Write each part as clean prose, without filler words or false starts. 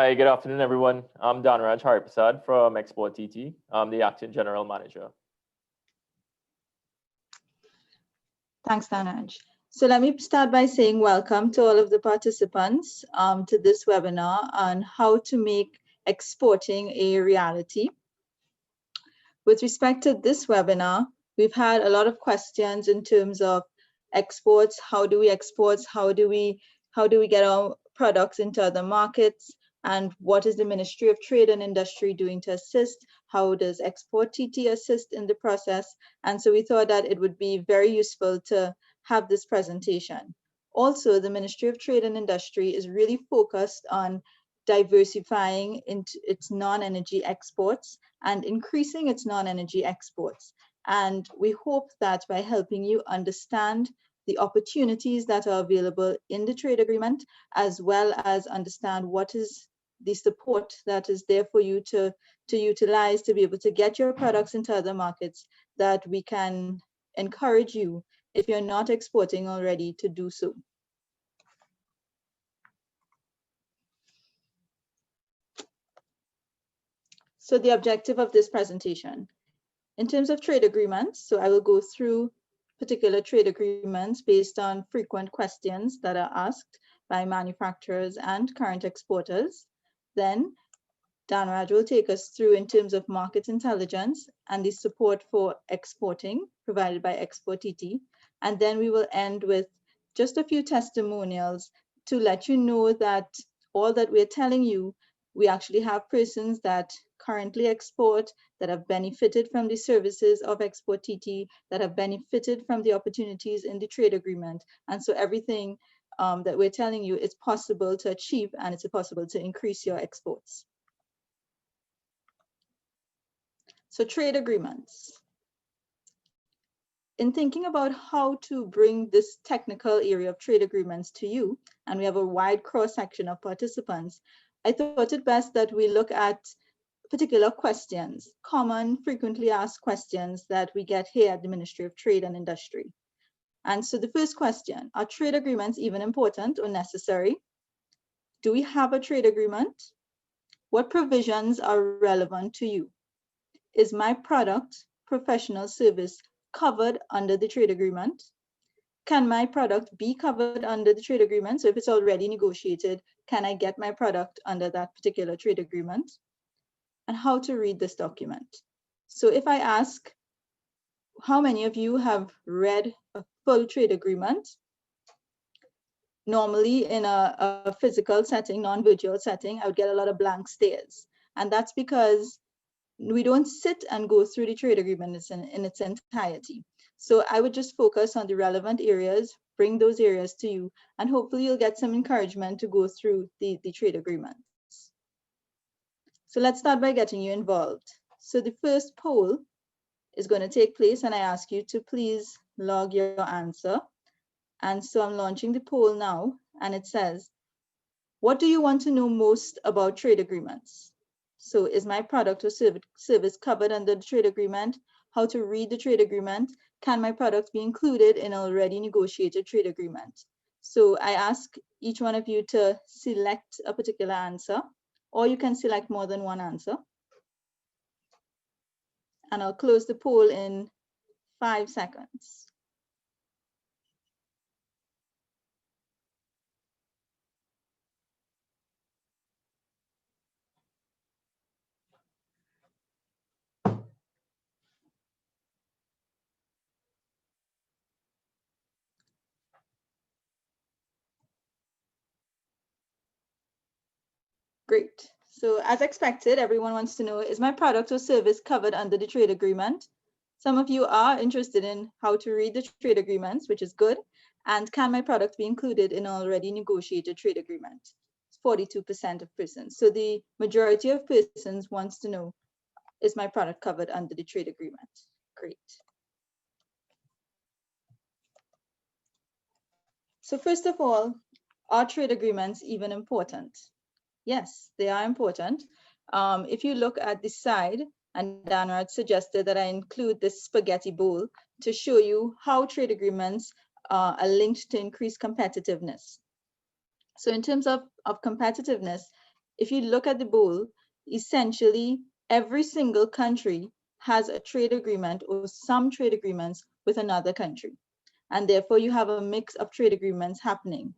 Hi, good afternoon, everyone. I'm Dhanraj Hariprasad from exporTT. I'm the Acting General Manager. Thanks, Dhanraj. So let me start by saying welcome to all of the participants to this webinar on how to make exporting a reality. With respect to this webinar, we've had a lot of questions in terms of exports. How do we export? How do we get our products into other markets? And what is the Ministry of Trade and Industry doing to assist? How does exporTT assist in the process? And so we thought that it would be very useful to have this presentation. Also, the Ministry of Trade and Industry is really focused on diversifying into its non-energy exports and increasing its non-energy exports. And we hope that by helping you understand the opportunities that are available in the trade agreement, as well as understand what is the support that is there for you to utilize to be able to get your products into other markets, that we can encourage you, if you're not exporting already, to do so. So the objective of this presentation, in terms of trade agreements, so I will go through particular trade agreements based on frequent questions that are asked by manufacturers and current exporters. Then Dhanraj will take us through in terms of market intelligence and the support for exporting provided by exporTT. And then we will end with just a few testimonials to let you know that all that we're telling you, we actually have persons that currently export, that have benefited from the services of exporTT, that have benefited from the opportunities in the trade agreement. And so everything that we're telling you is possible to achieve, and it's possible to increase your exports. So trade agreements. In thinking about how to bring this technical area of trade agreements to you, and we have a wide cross-section of participants, I thought it best that we look at particular questions, common, frequently asked questions that we get here at the Ministry of Trade and Industry. And so the first question, are trade agreements even important or necessary? Do we have a trade agreement? What provisions are relevant to you? Is my product, professional service covered under the trade agreement? Can my product be covered under the trade agreement? So if it's already negotiated, can I get my product under that particular trade agreement? And how to read this document. So if I ask, how many of you have read a full trade agreement? Normally in a physical setting, non-virtual setting, I would get a lot of blank stares. And that's because we don't sit and go through the trade agreement in its entirety. So I would just focus on the relevant areas, bring those areas to you, and hopefully you'll get some encouragement to go through the trade agreements. So let's start by getting you involved. So the first poll is going to take place, and I ask you to please log your answer. And so I'm launching the poll now, and it says, what do you want to know most about trade agreements? So is my product or service covered under the trade agreement? How to read the trade agreement? Can my product be included in already negotiated trade agreement? So I ask each one of you to select a particular answer, or you can select more than one answer. And I'll close the poll in 5 seconds. Great. So as expected, everyone wants to know, is my product or service covered under the trade agreement? Some of you are interested in how to read the trade agreements, which is good. And can my product be included in already negotiated trade agreement? 42% of persons. So the majority of persons wants to know, is my product covered under the trade agreement? Great. So first of all, are trade agreements even important? Yes, they are important. If you look at the side, and Dhanraj suggested that I include this spaghetti bowl to show you how trade agreements are linked to increased competitiveness. So in terms of competitiveness, if you look at the bowl, essentially every single country has a trade agreement or some trade agreements with another country. And therefore you have a mix of trade agreements happening.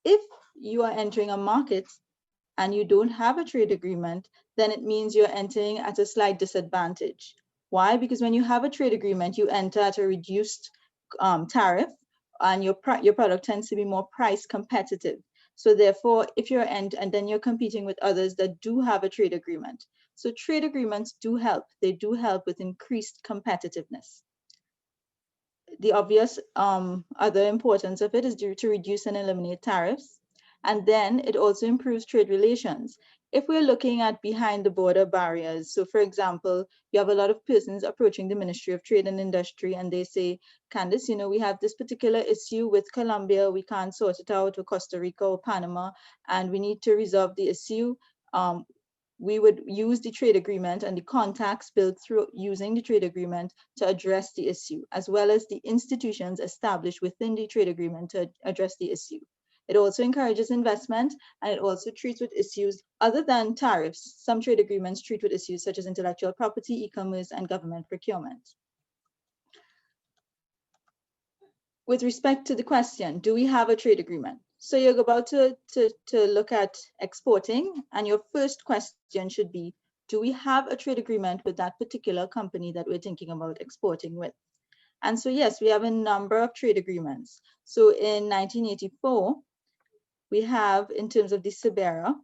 If you are entering a market and you don't have a trade agreement, then it means you're entering at a slight disadvantage. Why? Because when you have a trade agreement, you enter at a reduced tariff, and your product tends to be more price competitive. So therefore, if you're and then you're competing with others that do have a trade agreement. So trade agreements do help. They do help with increased competitiveness. The obvious other importance of it is due to reduce and eliminate tariffs. And then it also improves trade relations. If we're looking at behind the border barriers, so for example, you have a lot of persons approaching the Ministry of Trade and Industry and they say, Candice, we have this particular issue with Colombia, we can't sort it out, or Costa Rica or Panama, and we need to resolve the issue. We would use the trade agreement and the contacts built through using the trade agreement to address the issue, as well as the institutions established within the trade agreement to address the issue. It also encourages investment, and it also treats with issues other than tariffs. Some trade agreements treat with issues such as intellectual property, e-commerce, and government procurement. With respect to the question, do we have a trade agreement? So you're about to look at exporting, and your first question should be, do we have a trade agreement with that particular company that we're thinking about exporting with? And so yes, we have a number of trade agreements. So in 1984, we have, in terms of the SIBERA,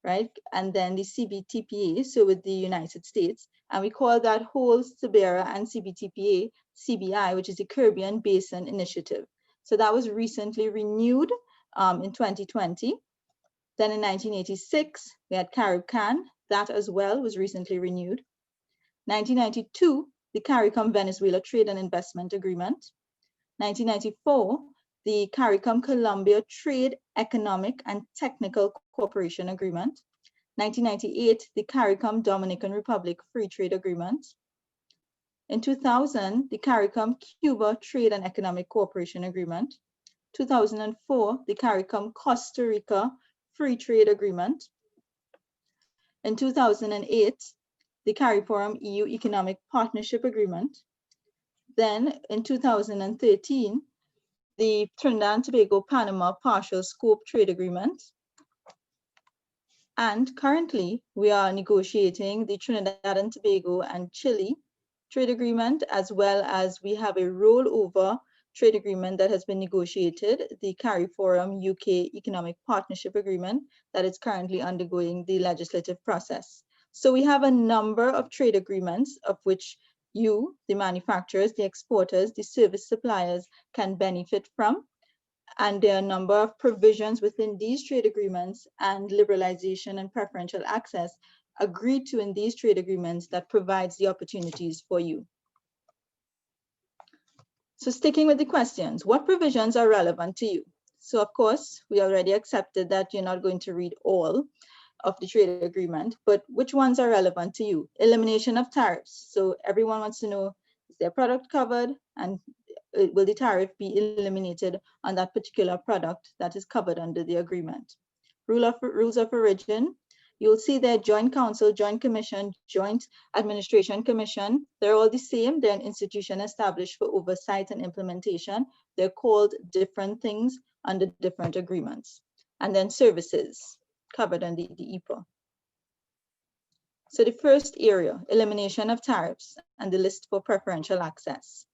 right? And then the CBTPA, so with the United States, and we call that whole SIBERA and CBTPA CBI, which is the Caribbean Basin Initiative. So that was recently renewed in 2020. Then in 1986, we had CARIBCAN. That as well was recently renewed. 1992, the CARICOM Venezuela Trade and Investment Agreement. 1994, the CARICOM Colombia Trade, Economic and Technical Cooperation Agreement. 1998, the CARICOM Dominican Republic Free Trade Agreement. In 2000, the CARICOM Cuba Trade and Economic Cooperation Agreement. 2004, the CARICOM Costa Rica Free Trade Agreement. In 2008, the CARIFORUM EU Economic Partnership Agreement. Then in 2013, the Trinidad and Tobago Panama Partial Scope Trade Agreement. And currently, we are negotiating the Trinidad and Tobago and Chile trade agreement, as well as we have a rollover trade agreement that has been negotiated, the CARIFORUM UK Economic Partnership Agreement, that is currently undergoing the legislative process. So we have a number of trade agreements of which you, the manufacturers, the exporters, the service suppliers can benefit from. And there are a number of provisions within these trade agreements and liberalization and preferential access agreed to in these trade agreements that provides the opportunities for you. So sticking with the questions, what provisions are relevant to you? So of course, we already accepted that you're not going to read all of the trade agreement, but which ones are relevant to you? Elimination of tariffs. So everyone wants to know, is their product covered, and will the tariff be eliminated on that particular product that is covered under the agreement? Rules of origin. You'll see there joint council, joint commission, joint administration commission. They're all the same. They're an institution established for oversight and implementation. They're called different things under different agreements. And then services covered under the EPA. So the first area, elimination of tariffs and the list for preferential access.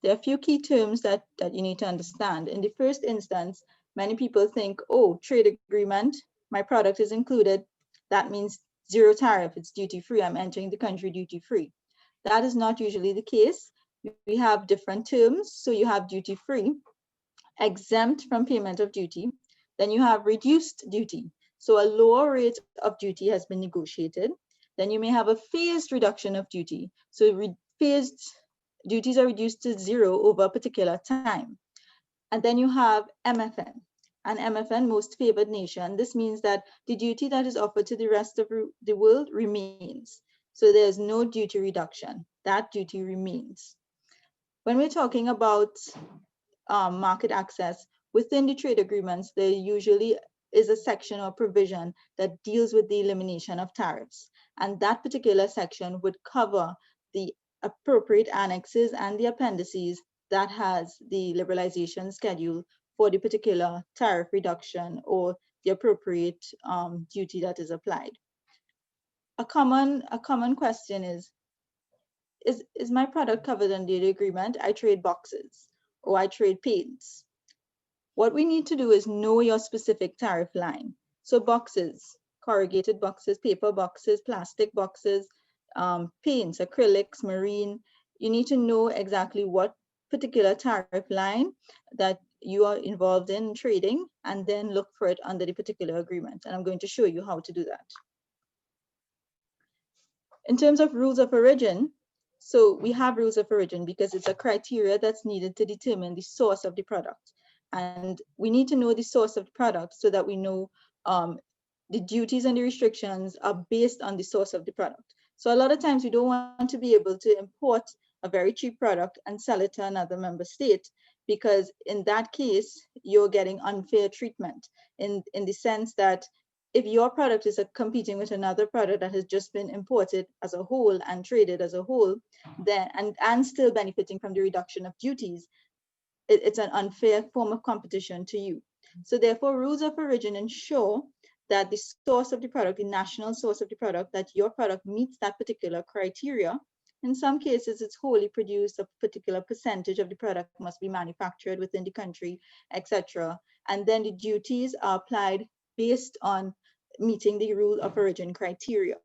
There are a few key terms that you need to understand. In the first instance, many people think, oh, trade agreement, my product is included. That means zero tariff, it's duty-free, I'm entering the country duty-free. That is not usually the case. We have different terms. So you have duty-free, exempt from payment of duty. Then you have reduced duty. So a lower rate of duty has been negotiated. Then you may have a phased reduction of duty. So phased duties are reduced to zero over a particular time. And then you have MFN. And MFN, most favored nation. This means that the duty that is offered to the rest of the world remains. So there's no duty reduction. That duty remains. When we're talking about market access, within the trade agreements, there usually is a section or provision that deals with the elimination of tariffs. And that particular section would cover the appropriate annexes and the appendices that has the liberalization schedule for the particular tariff reduction or the appropriate duty that is applied. A common question is my product covered under the agreement? I trade boxes or I trade paints. What we need to do is know your specific tariff line. So boxes, corrugated boxes, paper boxes, plastic boxes, paints, acrylics, marine. You need to know exactly what particular tariff line that you are involved in trading, and then look for it under the particular agreement. And I'm going to show you how to do that. In terms of rules of origin, so we have rules of origin because it's a criteria that's needed to determine the source of the product. And we need to know the source of the product so that we know the duties and the restrictions are based on the source of the product. So a lot of times we don't want to be able to import a very cheap product and sell it to another member state, because in that case, you're getting unfair treatment in the sense that if your product is competing with another product that has just been imported as a whole and traded as a whole, then and still benefiting from the reduction of duties, it's an unfair form of competition to you. So therefore, rules of origin ensure that the source of the product, the national source of the product, that your product meets that particular criteria. In some cases, it's wholly produced, a particular percentage of the product must be manufactured within the country, etc. And then the duties are applied based on meeting the rule of origin criteria.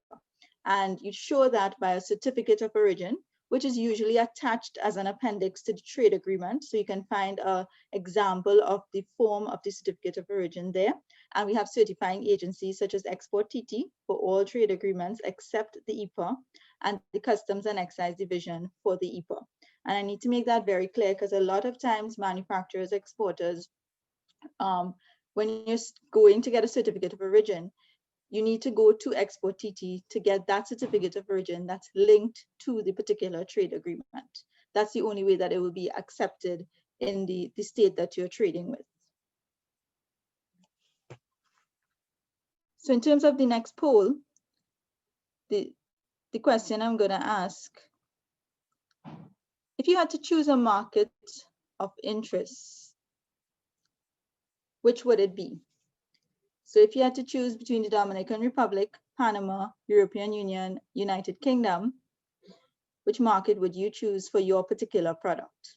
And you show that by a certificate of origin, which is usually attached as an appendix to the trade agreement. So you can find an example of the form of the certificate of origin there. And we have certifying agencies such as exporTT for all trade agreements except the EPA, and the Customs and Excise Division for the EPA. And I need to make that very clear because a lot of times manufacturers, exporters, when you're going to get a certificate of origin, you need to go to exporTT to get that certificate of origin that's linked to the particular trade agreement. That's the only way that it will be accepted in the state that you're trading with. So in terms of the next poll, the question I'm going to ask, if you had to choose a market of interest, which would it be? So if you had to choose between the Dominican Republic, Panama, European Union, United Kingdom, which market would you choose for your particular product?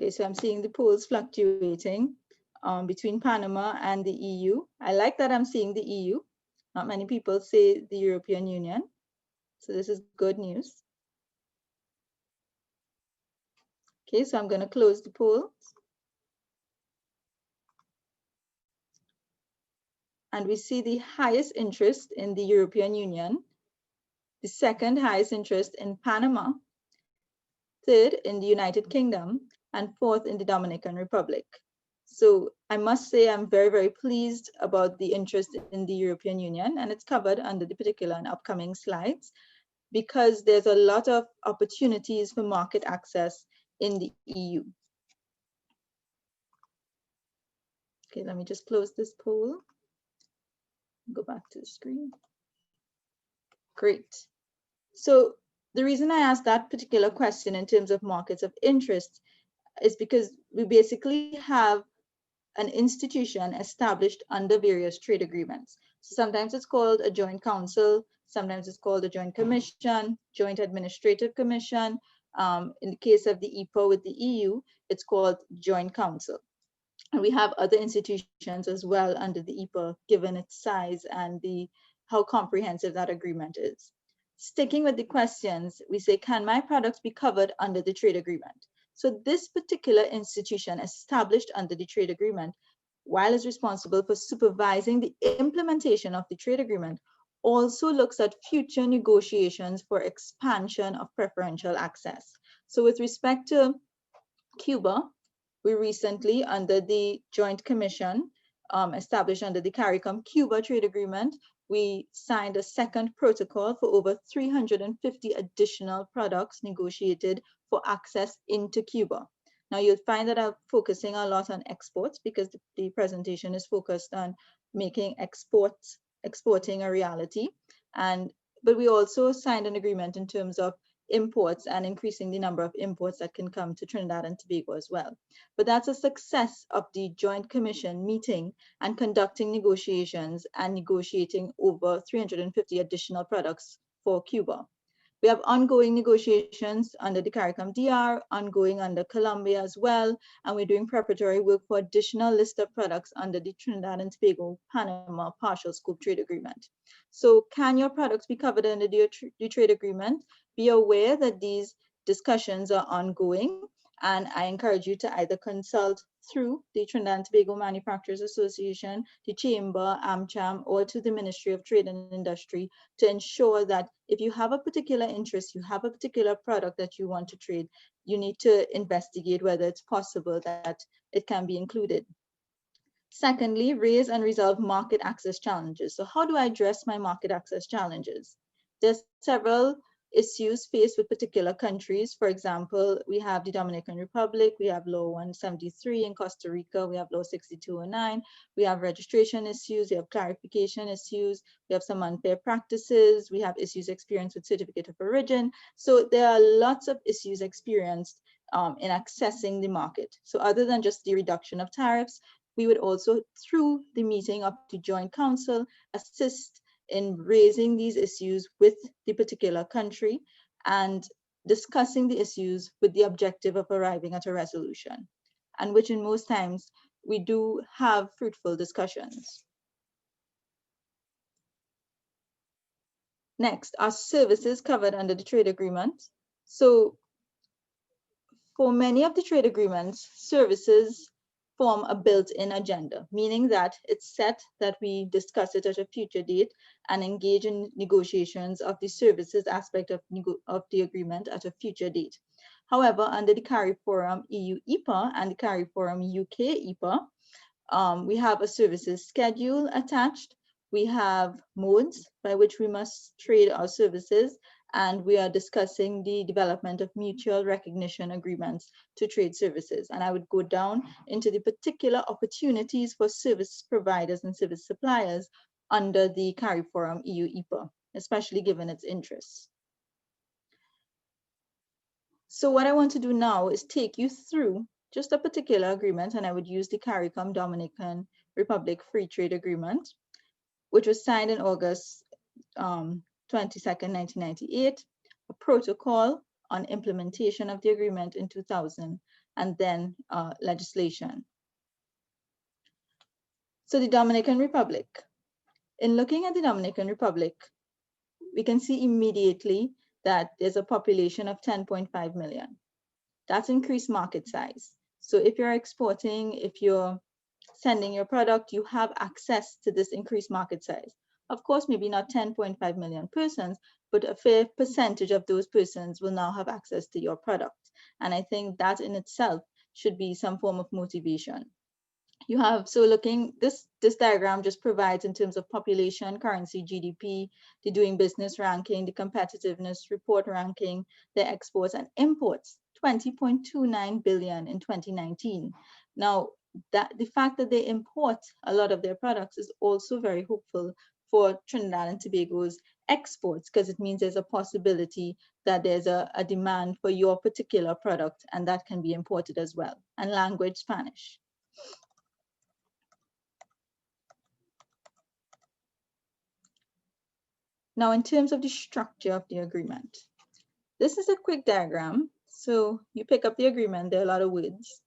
Okay, so I'm seeing the polls fluctuating between Panama and the EU. I like that I'm seeing the EU. Not many people say the European Union. So this is good news. Okay, so I'm going to close the polls. And we see the highest interest in the European Union, the second highest interest in Panama, third in the United Kingdom, and fourth in the Dominican Republic. So I must say I'm very, very pleased about the interest in the European Union, and it's covered under the particular and upcoming slides, because there's a lot of opportunities for market access in the EU. Okay, let me just close this poll. Go back to the screen. Great. So the reason I asked that particular question in terms of markets of interest is because we basically have an institution established under various trade agreements. So sometimes it's called a joint council, sometimes it's called a joint commission, joint administrative commission. In the case of the EPA with the EU, it's called joint council. And we have other institutions as well under the EPA, given its size and how comprehensive that agreement is. Sticking with the questions, we say, can my products be covered under the trade agreement? So this particular institution established under the trade agreement, while it's responsible for supervising the implementation of the trade agreement, also looks at future negotiations for expansion of preferential access. So with respect to Cuba, we recently, under the Joint Commission established under the CARICOM-Cuba Trade Agreement, we signed a second protocol for over 350 additional products negotiated for access into Cuba. Now you'll find that I'm focusing a lot on exports because the presentation is focused on making exporting a reality. But we also signed an agreement in terms of imports and increasing the number of imports that can come to Trinidad and Tobago as well. But that's a success of the Joint Commission meeting and conducting negotiations and negotiating over 350 additional products for Cuba. We have ongoing negotiations under the CARICOM DR, ongoing under Colombia as well, and we're doing preparatory work for additional list of products under the Trinidad and Tobago Panama Partial Scope Trade Agreement. So can your products be covered under the trade agreement? Be aware that these discussions are ongoing, and I encourage you to either consult through the Trinidad and Tobago Manufacturers Association, the Chamber, AmCham, or to the Ministry of Trade and Industry to ensure that if you have a particular interest, you have a particular product that you want to trade, you need to investigate whether it's possible that it can be included. Secondly, raise and resolve market access challenges. So how do I address my market access challenges? There's several issues faced with particular countries. For example, we have the Dominican Republic, we have Law 173 in Costa Rica, we have Law 6209, we have registration issues, we have clarification issues, we have some unfair practices, we have issues experienced with certificate of origin. So there are lots of issues experienced in accessing the market. So other than just the reduction of tariffs, we would also, through the meeting of the Joint Council, assist in raising these issues with the particular country and discussing the issues with the objective of arriving at a resolution, and which in most times we do have fruitful discussions. Next, are services covered under the trade agreement? So for many of the trade agreements, services form a built-in agenda, meaning that it's set that we discuss it at a future date and engage in negotiations of the services aspect of the agreement at a future date. However, under the CARIFORUM EU EPA and the CARIFORUM UK EPA, we have a services schedule attached. We have modes by which we must trade our services, and we are discussing the development of mutual recognition agreements to trade services. And I would go down into the particular opportunities for service providers and service suppliers under the CARIFORUM EU EPA, especially given its interests. So what I want to do now is take you through just a particular agreement, and I would use the CARICOM Dominican Republic Free Trade Agreement, which was signed in August 22nd, 1998, a protocol on implementation of the agreement in 2000, and then legislation. So the Dominican Republic. In looking at the Dominican Republic, we can see immediately that there's a population of 10.5 million. That's increased market size. So if you're exporting, if you're sending your product, you have access to this increased market size. Of course, maybe not 10.5 million persons, but a fair percentage of those persons will now have access to your product. And I think that in itself should be some form of motivation. You have, so looking, this diagram just provides in terms of population, currency, GDP, the doing business ranking, the competitiveness report ranking, the exports and imports, 20.29 billion in 2019. Now, the fact that they import a lot of their products is also very hopeful for Trinidad and Tobago's exports, because it means there's a possibility that there's a demand for your particular product, and that can be imported as well. And language, Spanish. Now, in terms of the structure of the agreement, this is a quick diagram. So you pick up the agreement, there are a lot of words,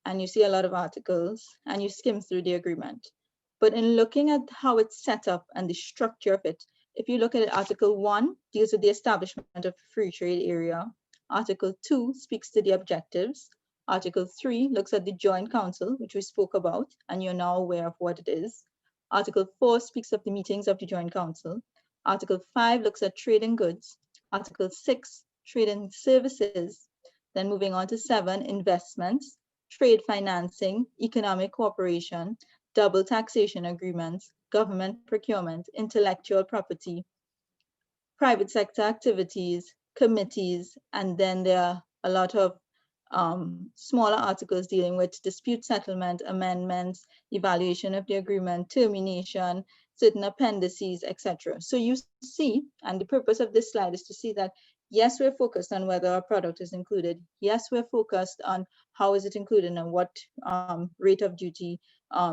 and you see a lot of articles, and you skim through the agreement. But in looking at how it's set up and the structure of it, if you look at it, Article 1 deals with the establishment of a free trade area. Article 2 speaks to the objectives. Article 3 looks at the Joint Council, which we spoke about, and you're now aware of what it is. Article 4 speaks of the meetings of the Joint Council. Article 5 looks at trade in goods. Article 6, trade in services. Then moving on to 7, investments, trade financing, economic cooperation, double taxation agreements, government procurement, intellectual property, private sector activities, committees, and then there are a lot of smaller articles dealing with dispute settlement, amendments, evaluation of the agreement, termination, certain appendices, etc. So you see, and the purpose of this slide is to see that, yes, we're focused on whether our product is included. Yes, we're focused on how is it included and what rate of duty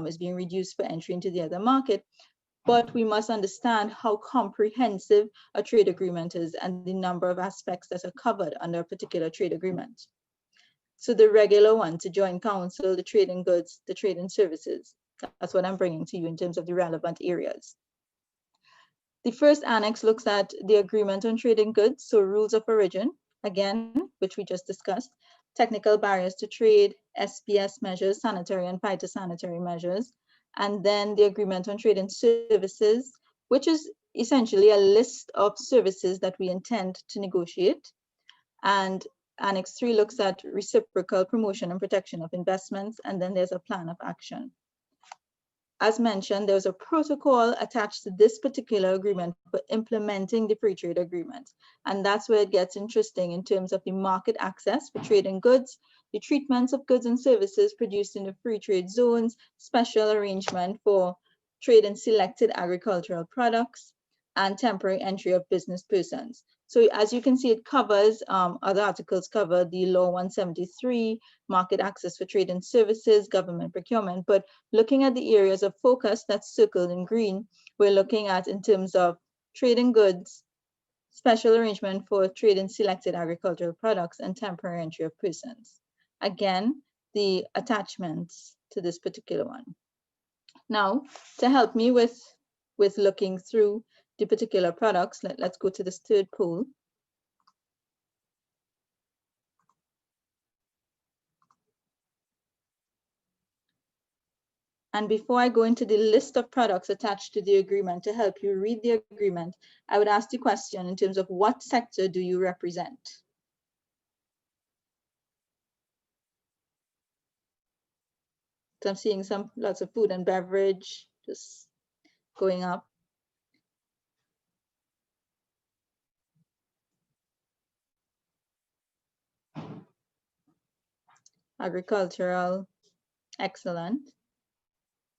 is being reduced for entry into the other market. But we must understand how comprehensive a trade agreement is and the number of aspects that are covered under a particular trade agreement. So the regular ones, the Joint Council, the trade in goods, the trade in services. That's what I'm bringing to you in terms of the relevant areas. The first annex looks at the agreement on trade in goods, so rules of origin, again, which we just discussed, technical barriers to trade, SPS measures, sanitary and phytosanitary measures, and then the agreement on trade in services, which is essentially a list of services that we intend to negotiate. And Annex 3 looks at reciprocal promotion and protection of investments, and then there's a plan of action. As mentioned, there's a protocol attached to this particular agreement for implementing the free trade agreement. And that's where it gets interesting in terms of the market access for trade in goods, the treatments of goods and services produced in the free trade zones, special arrangement for trade in selected agricultural products, and temporary entry of business persons. So as you can see, it covers, other articles cover the Law 173, market access for trade and services, government procurement, but looking at the areas of focus that's circled in green, we're looking at in terms of trade in goods, special arrangement for trade in selected agricultural products, and temporary entry of persons. Again, the attachments to this particular one. Now, to help me with looking through the particular products, let's go to this third poll. And before I go into the list of products attached to the agreement to help you read the agreement, I would ask the question in terms of what sector do you represent? So I'm seeing lots of food and beverage just going up. Agricultural, excellent.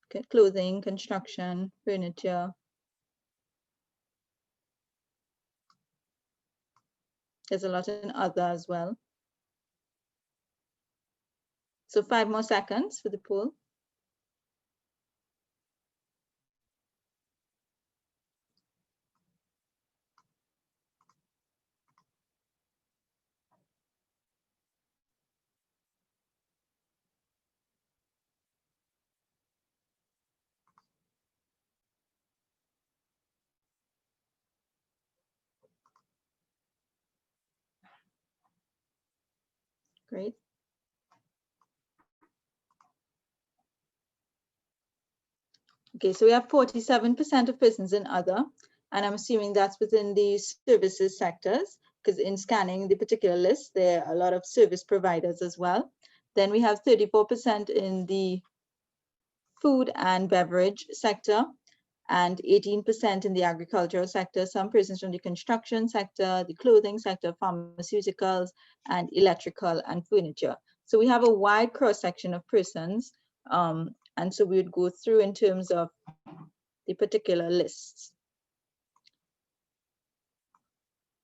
Okay, clothing, construction, furniture. There's a lot in other as well. So 5 more seconds for the poll. Great. Okay, so we have 47% of persons in other, and I'm assuming that's within the services sectors, because in scanning the particular list, there are a lot of service providers as well. Then we have 34% in the food and beverage sector, and 18% in the agricultural sector, some persons from the construction sector, the clothing sector, pharmaceuticals, and electrical and furniture. So we have a wide cross-section of persons, and so we would go through in terms of the particular lists.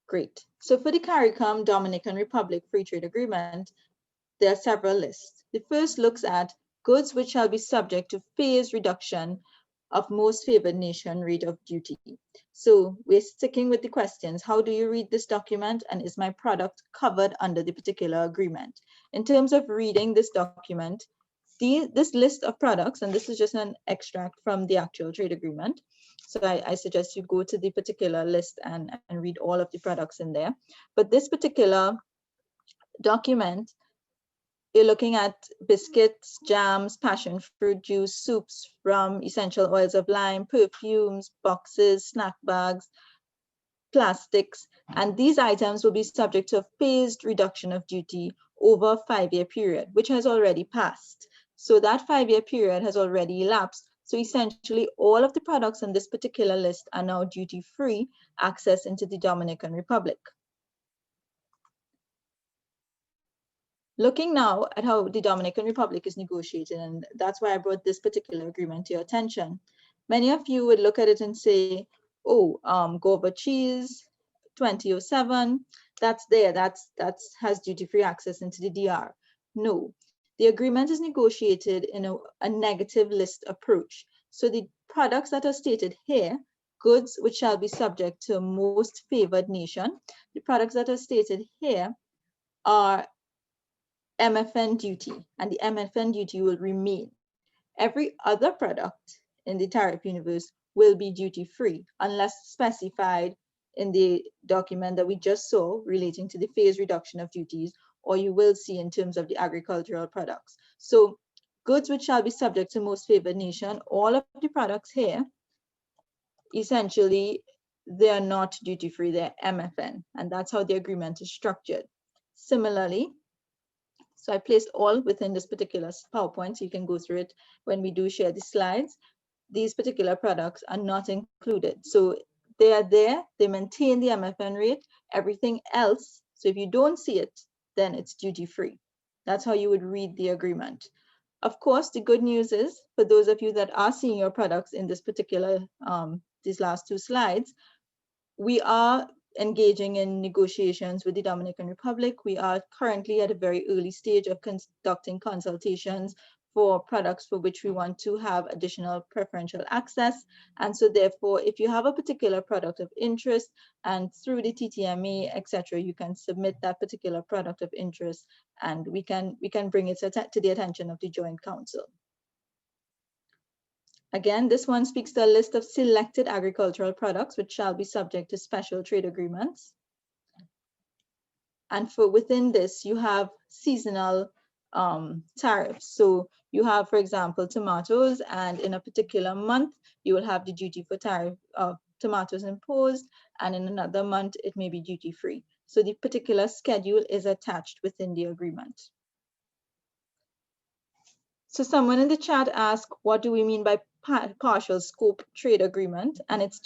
Great. So for the CARICOM Dominican Republic Free Trade Agreement, there are several lists. The first looks at goods which shall be subject to phased reduction of most favored nation rate of duty. So we're sticking with the questions. How do you read this document, and is my product covered under the particular agreement? In terms of reading this document, this list of products, and this is just an extract from the actual trade agreement. So I suggest you go to the particular list and read all of the products in there. But this particular document you're looking at biscuits, jams, passion fruit juice, soups from essential oils of lime, perfumes, boxes, snack bags, plastics, and these items will be subject to a phased reduction of duty over a 5-year period, which has already passed. So that 5-year period has already elapsed. So essentially all of the products on this particular list are now duty-free access into the Dominican Republic. Looking now at how the Dominican Republic is negotiated, and that's why I brought this particular agreement to your attention. Many of you would look at it and say, oh, Gova cheese, 2007, that's there, that has duty-free access into the DR. No, the agreement is negotiated in a negative list approach. So the products that are stated here, goods which shall be subject to most favored nation, the products that are stated here are MFN duty, and the MFN duty will remain. Every other product in the tariff universe will be duty-free unless specified in the document that we just saw relating to the phase reduction of duties, or you will see in terms of the agricultural products. So goods which shall be subject to most favored nation, all of the products here, essentially, they are not duty-free, they're MFN, and that's how the agreement is structured. Similarly, so I placed all within this particular PowerPoint, so you can go through it when we do share the slides. These particular products are not included. So they are there, they maintain the MFN rate, everything else. So if you don't see it, then it's duty-free. That's how you would read the agreement. Of course, the good news is, for those of you that are seeing your products in this particular, these last two slides, we are engaging in negotiations with the Dominican Republic. We are currently at a very early stage of conducting consultations for products for which we want to have additional preferential access. And so therefore, if you have a particular product of interest and through the TTMA, etc., you can submit that particular product of interest and we can bring it to the attention of the Joint Council. Again, this one speaks to a list of selected agricultural products which shall be subject to special trade agreements. And for within this, you have seasonal tariffs. So you have, for example, tomatoes, and in a particular month, you will have the duty for tariff of tomatoes imposed, and in another month, it may be duty-free. So the particular schedule is attached within the agreement. So someone in the chat asked, what do we mean by partial scope trade agreement? And it's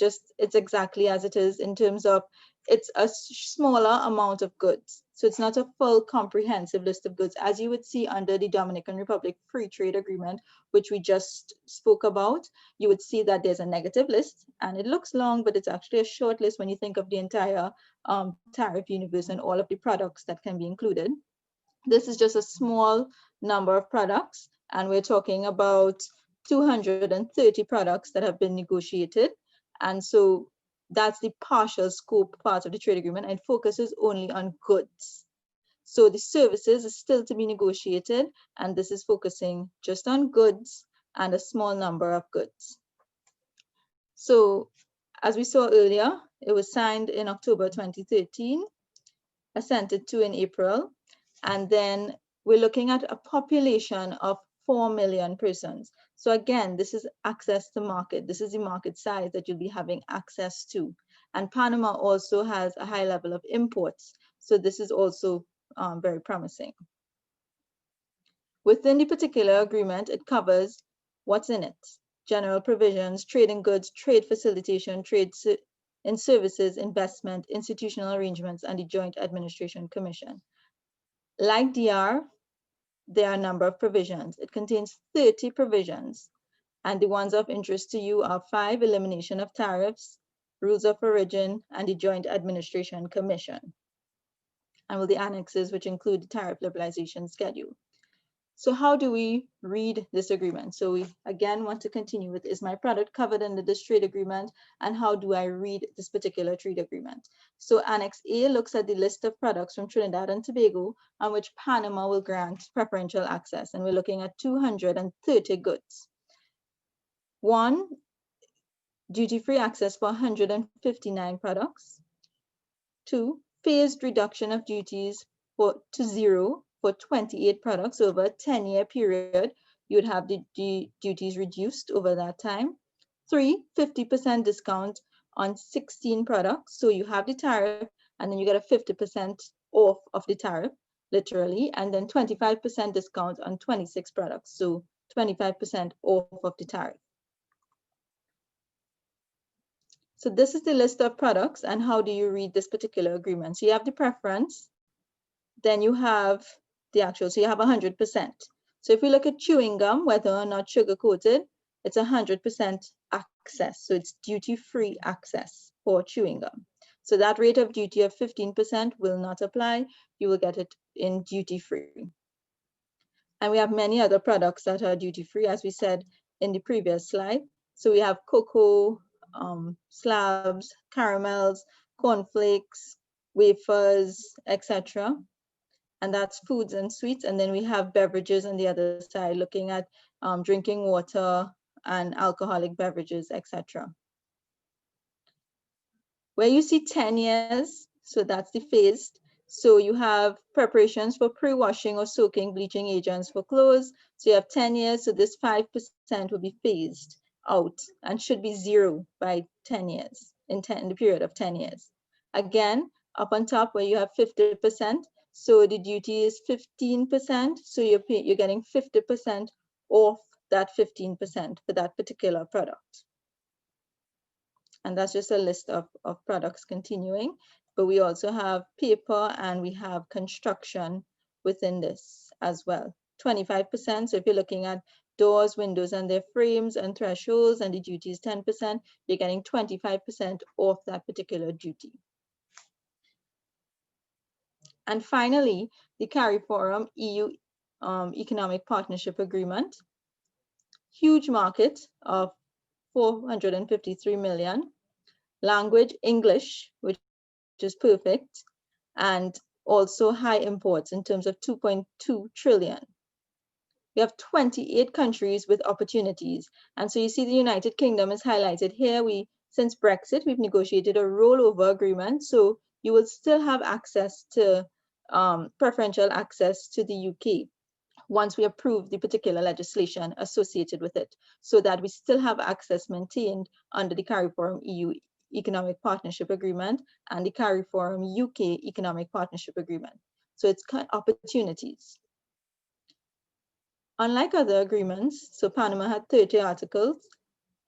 exactly as it is in terms of it's a smaller amount of goods. So it's not a full comprehensive list of goods, as you would see under the Dominican Republic Free Trade Agreement, which we just spoke about. You would see that there's a negative list and it looks long, but it's actually a short list when you think of the entire tariff universe and all of the products that can be included. This is just a small number of products, and we're talking about 230 products that have been negotiated. And so that's the partial scope part of the trade agreement, and it focuses only on goods. So the services is still to be negotiated, and this is focusing just on goods and a small number of goods. So as we saw earlier, it was signed in October 2013, assented to in April, and then we're looking at a population of 4 million persons. So again, this is access to market. This is the market size that you'll be having access to. And Panama also has a high level of imports. So this is also very promising. Within the particular agreement, it covers what's in it: general provisions, trade in goods, trade facilitation, trade in services, investment, institutional arrangements, and the Joint Administration Commission. Like DR, there are a number of provisions. It contains 30 provisions, and the ones of interest to you are 5, elimination of tariffs, rules of origin, and the Joint Administration Commission, and with the annexes, which include the tariff liberalization schedule. So how do we read this agreement? So we again want to continue with, is my product covered under this trade agreement, and how do I read this particular trade agreement? So Annex A looks at the list of products from Trinidad and Tobago on which Panama will grant preferential access, and we're looking at 230 goods. 1, duty-free access for 159 products. 2, phased reduction of duties to 0 for 28 products over a 10-year period, you would have the duties reduced over that time. 3, 50% discount on 16 products. So you have the tariff and then you get a 50% off of the tariff, literally, and then 25% discount on 26 products. So 25% off of the tariff. So this is the list of products, and how do you read this particular agreement? So you have the preference, then you have the actual, so you have 100%. So if we look at chewing gum, whether or not sugar coated, it's 100% access. So it's duty-free access for chewing gum. So that rate of duty of 15% will not apply. You will get it in duty-free. And we have many other products that are duty-free, as we said in the previous slide. So we have cocoa, slabs, caramels, cornflakes, wafers, etc. And that's foods and sweets. And then we have beverages on the other side, looking at drinking water and alcoholic beverages, etc. Where you see 10 years, so that's the phased. So you have preparations for pre-washing or soaking bleaching agents for clothes. So you have 10 years, so this 5% will be phased out and should be 0 by 10 years, in the period of 10 years. Again, up on top where you have 50%, so the duty is 15%, so you're getting 50% off that 15% for that particular product. And that's just a list of products continuing. But we also have paper and we have construction within this as well. 25%, so if you're looking at doors, windows and their frames and thresholds, and the duty is 10%, you're getting 25% off that particular duty. And finally, the CARIFORUM EU Economic Partnership Agreement. Huge market of 453 million. Language, English, which is perfect, and also high imports in terms of 2.2 trillion. We have 28 countries with opportunities. And so you see the United Kingdom is highlighted here. Since Brexit, we've negotiated a rollover agreement. So you will still have access to preferential access to the UK once we approve the particular legislation associated with it, so that we still have access maintained under the CARIFORUM EU Economic Partnership Agreement and the CARIFORUM UK Economic Partnership Agreement. So it's opportunities. Unlike other agreements, so Panama had 30 articles,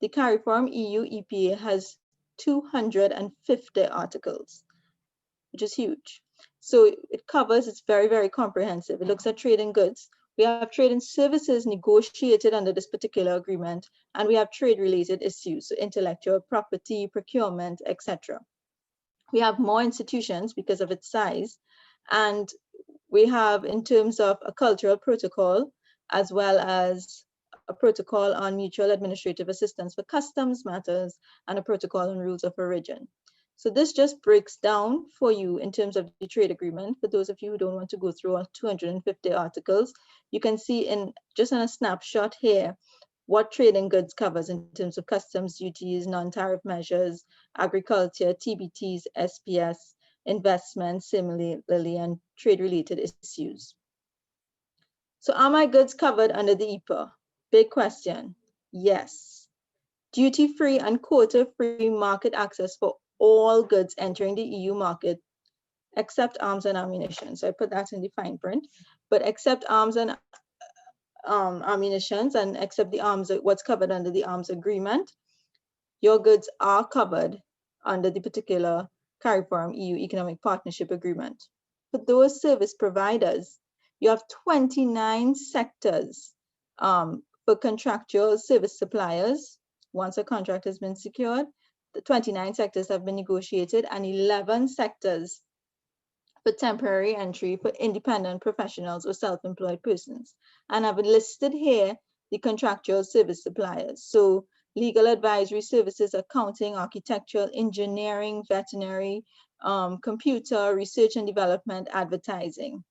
the CARIFORUM EU EPA has 250 articles, which is huge. So it covers, it's very, very comprehensive. It looks at trade in goods. We have trade and services negotiated under this particular agreement, and we have trade-related issues, so intellectual property, procurement, etc. We have more institutions because of its size, and we have, in terms of a cultural protocol, as well as a protocol on mutual administrative assistance for customs matters, and a protocol on rules of origin. So this just breaks down for you in terms of the trade agreement. For those of you who don't want to go through all 250 articles, you can see just in a snapshot here what trade in goods covers in terms of customs duties, non-tariff measures, agriculture, TBTs, SPS, investments, similarly, and trade-related issues. So are my goods covered under the EPA? Big question. Yes. Duty-free and quota-free market access for all goods entering the EU market, except arms and ammunition. So I put that in the fine print, but except arms and ammunitions, and except the arms, what's covered under the arms agreement, your goods are covered under the particular CARIFORUM EU Economic Partnership Agreement. For those service providers, you have 29 sectors for contractual service suppliers. Once a contract has been secured, the 29 sectors have been negotiated, and 11 sectors for temporary entry for independent professionals or self-employed persons. And I've listed here the contractual service suppliers. So legal advisory services, accounting, architectural, engineering, veterinary, computer, research and development, advertising.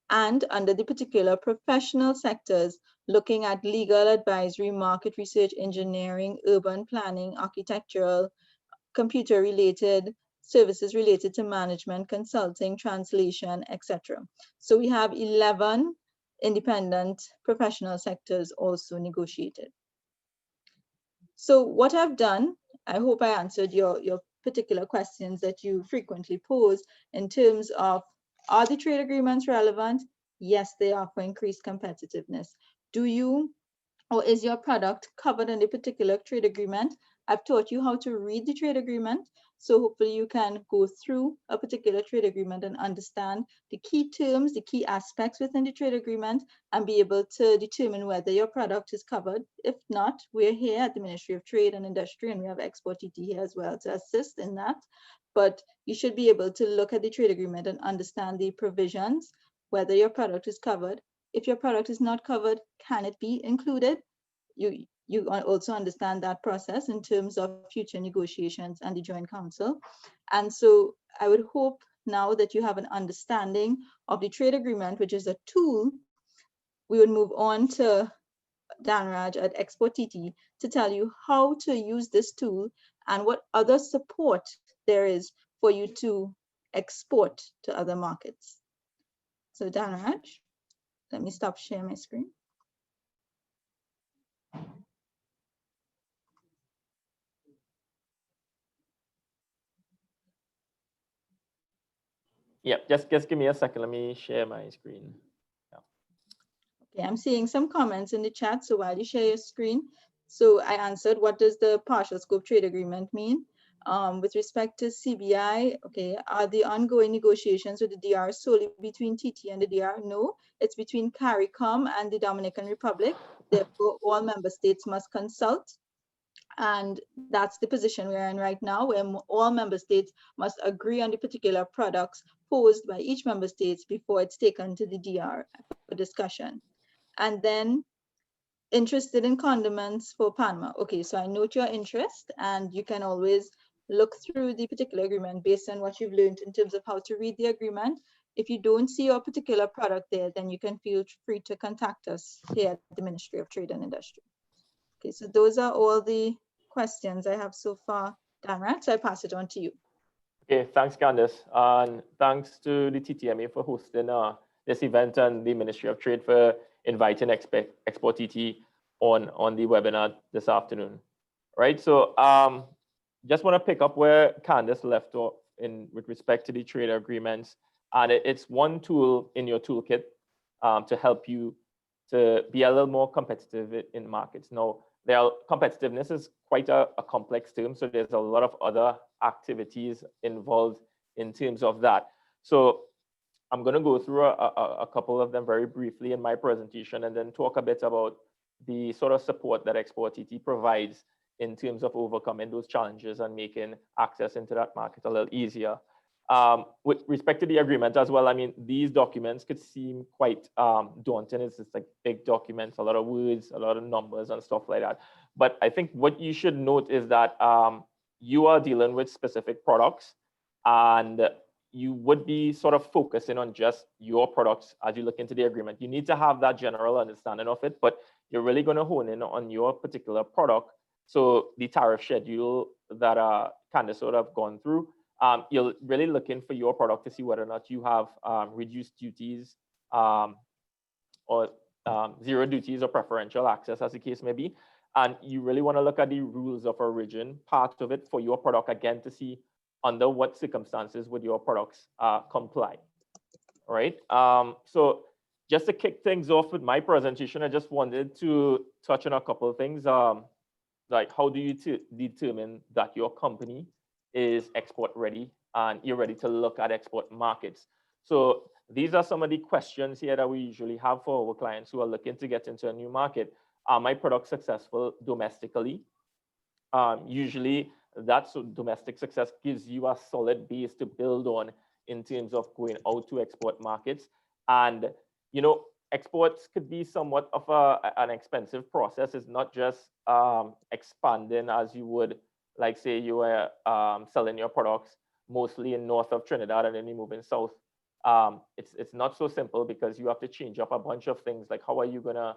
And under the particular professional sectors, looking at legal advisory, market research, engineering, urban planning, architectural, computer-related, services related to management, consulting, translation, etc. So we have 11 independent professional sectors also negotiated. So what I've done, I hope I answered your particular questions that you frequently pose in terms of, are the trade agreements relevant? Yes, they are for increased competitiveness. Do you, or is your product covered in a particular trade agreement? I've taught you how to read the trade agreement. So hopefully you can go through a particular trade agreement and understand the key terms, the key aspects within the trade agreement, and be able to determine whether your product is covered. If not, we're here at the Ministry of Trade and Industry, and we have exporTT here as well to assist in that. But you should be able to look at the trade agreement and understand the provisions, whether your product is covered. If your product is not covered, can it be included? You also understand that process in terms of future negotiations and the Joint Council. And so I would hope now that you have an understanding of the trade agreement, which is a tool. We would move on to Danraj at exporTT to tell you how to use this tool and what other support there is for you to export to other markets. So Danraj, let me stop sharing my screen. Yeah, just give me a second. Let me share my screen. Yeah. Okay, I'm seeing some comments in the chat. So while you share your screen, so I answered, what does the partial scope trade agreement mean? With respect to CBI, okay, are the ongoing negotiations with the DR solely between TT and the DR? No, it's between CARICOM and the Dominican Republic. Therefore, all member states must consult. And that's the position we're in right now, where all member states must agree on the particular products posed by each member states before it's taken to the DR for discussion. And then interested in condiments for Panama. Okay, so I note your interest, and you can always look through the particular agreement based on what you've learned in terms of how to read the agreement. If you don't see your particular product there, then you can feel free to contact us here at the Ministry of Trade and Industry. Okay, so those are all the questions I have so far, Danraj. So I pass it on to you. Okay, thanks, Candice. And thanks to the TTMA for hosting this event and the Ministry of Trade for inviting exporTT on the webinar this afternoon. Right, so just want to pick up where Candice left off with respect to the trade agreements. And it's one tool in your toolkit to help you to be a little more competitive in markets. Now, competitiveness is quite a complex term, so there's a lot of other activities involved in terms of that. So I'm going to go through a couple of them very briefly in my presentation, and then talk a bit about the sort of support that exporTT provides in terms of overcoming those challenges and making access into that market a little easier. With respect to the agreement as well, I mean, these documents could seem quite daunting. It's just like big documents, a lot of words, a lot of numbers and stuff like that. But I think what you should note is that you are dealing with specific products, and you would be sort of focusing on just your products as you look into the agreement. You need to have that general understanding of it, but you're really going to hone in on your particular product. So the tariff schedule that Candice sort of gone through, you're really looking for your product to see whether or not you have reduced duties or zero duties or preferential access, as the case may be. And you really want to look at the rules of origin part of it for your product, again, to see under what circumstances would your products comply, right? So just to kick things off with my presentation, I just wanted to touch on a couple of things. Like, how do you determine that your company is export ready and you're ready to look at export markets? So these are some of the questions here that we usually have for our clients who are looking to get into a new market. Are my products successful domestically? Usually that domestic success gives you a solid base to build on in terms of going out to export markets. And, you know, exports could be somewhat of an expensive process. It's not just expanding as you would, like, say you were selling your products mostly in north of Trinidad and then you're moving south. It's not so simple, because you have to change up a bunch of things, like how are you going to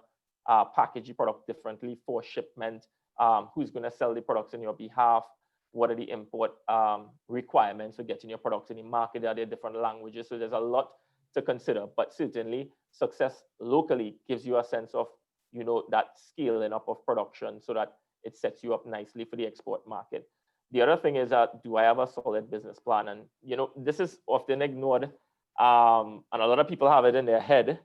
package your product differently for shipment, who's going to sell the products on your behalf, what are the import requirements for getting your products in the market? Are there different languages? So there's a lot to consider, but certainly success locally gives you a sense of, you know, that scaling up of production so that it sets you up nicely for the export market. The other thing is that, do I have a solid business plan? And, you know, this is often ignored, and a lot of people have it in their head,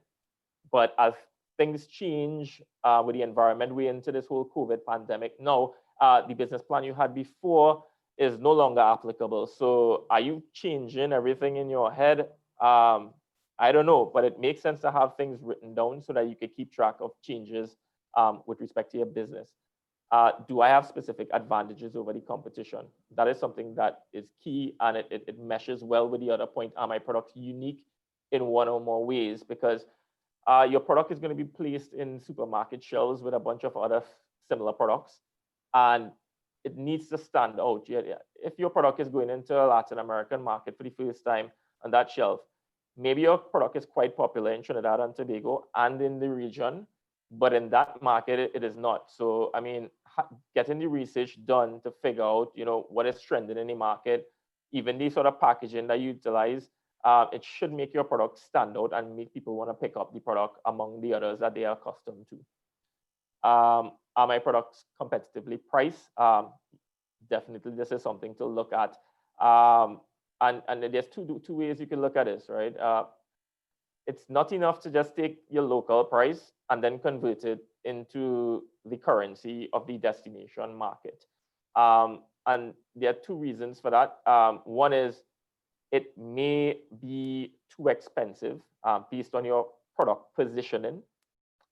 but as things change with the environment we're into, this whole COVID pandemic now, the business plan you had before is no longer applicable. So are you changing everything in your head? I don't know, but it makes sense to have things written down so that you can keep track of changes with respect to your business. Do I have specific advantages over the competition? That is something that is key, and it meshes well with the other point. Are my products unique in one or more ways? Because your product is going to be placed in supermarket shelves with a bunch of other similar products, and it needs to stand out. If your product is going into a Latin American market for the first time on that shelf, maybe your product is quite popular in Trinidad and Tobago and in the region, but in that market, it is not. So, I mean, getting the research done to figure out, you know, what is trending in the market, even the sort of packaging that you utilize, it should make your product stand out and make people want to pick up the product among the others that they are accustomed to. Are my products competitively priced? Definitely, this is something to look at. And there's two ways you can look at this, right? It's not enough to just take your local price and then convert it into the currency of the destination market. And there are two reasons for that. One is it may be too expensive based on your product positioning,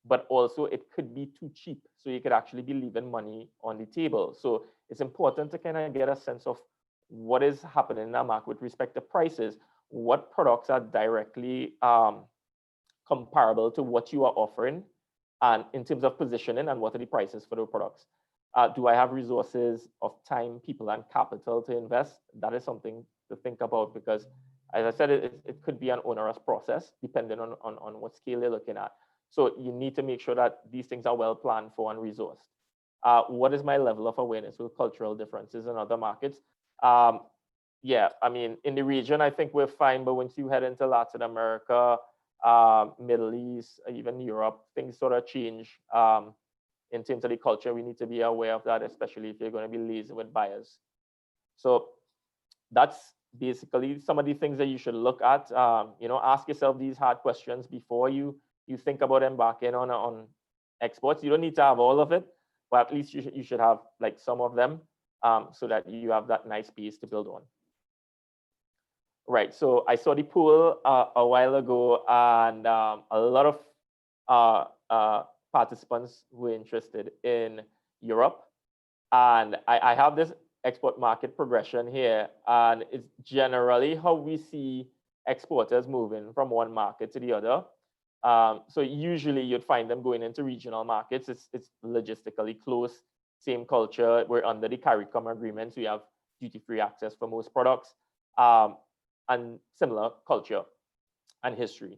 but also it could be too cheap. So you could actually be leaving money on the table. So it's important to kind of get a sense of what is happening in the market with respect to prices. What products are directly comparable to what you are offering, and in terms of positioning, and what are the prices for the products? Do I have resources of time, people, and capital to invest? That is something to think about, because as I said, it could be an onerous process depending on what scale you're looking at. So you need to make sure that these things are well planned for and resourced. What is my level of awareness with cultural differences in other markets? Yeah, I mean, in the region, I think we're fine, but once you head into Latin America, Middle East, even Europe, things sort of change in terms of the culture. We need to be aware of that, especially if you're going to be liaising with buyers. So that's basically some of the things that you should look at. You know, ask yourself these hard questions before you think about embarking on exports. You don't need to have all of it, but at least you should have like some of them, so that you have that nice base to build on. Right, so I saw the poll a while ago, and a lot of participants were interested in Europe. And I have this export market progression here, and it's generally how we see exporters moving from one market to the other. So usually you'd find them going into regional markets. It's logistically close, same culture. We're under the CARICOM agreement, so we have duty-free access for most products. And similar culture and history,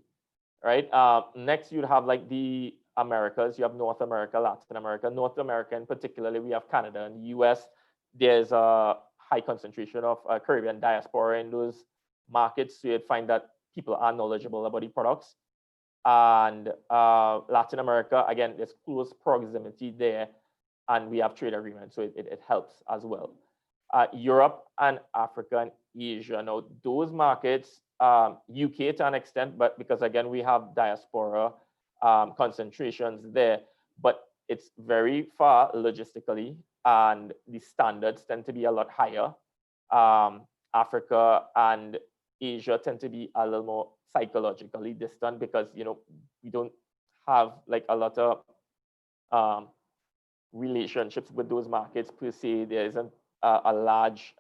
right? Next, you'd have like the Americas. You have North America, Latin America. North America in particularly, we have Canada and the US. There's a high concentration of Caribbean diaspora in those markets, so you'd find that people are knowledgeable about the products. And Latin America, again, there's close proximity there, and we have trade agreements, so it helps as well. Europe and Africa and Asia. Now, those markets, UK to an extent, but because again, we have diaspora concentrations there, but it's very far logistically, and the standards tend to be a lot higher. Africa and Asia tend to be a little more psychologically distant because, you know, we don't have like a lot of relationships with those markets per se. There isn't a large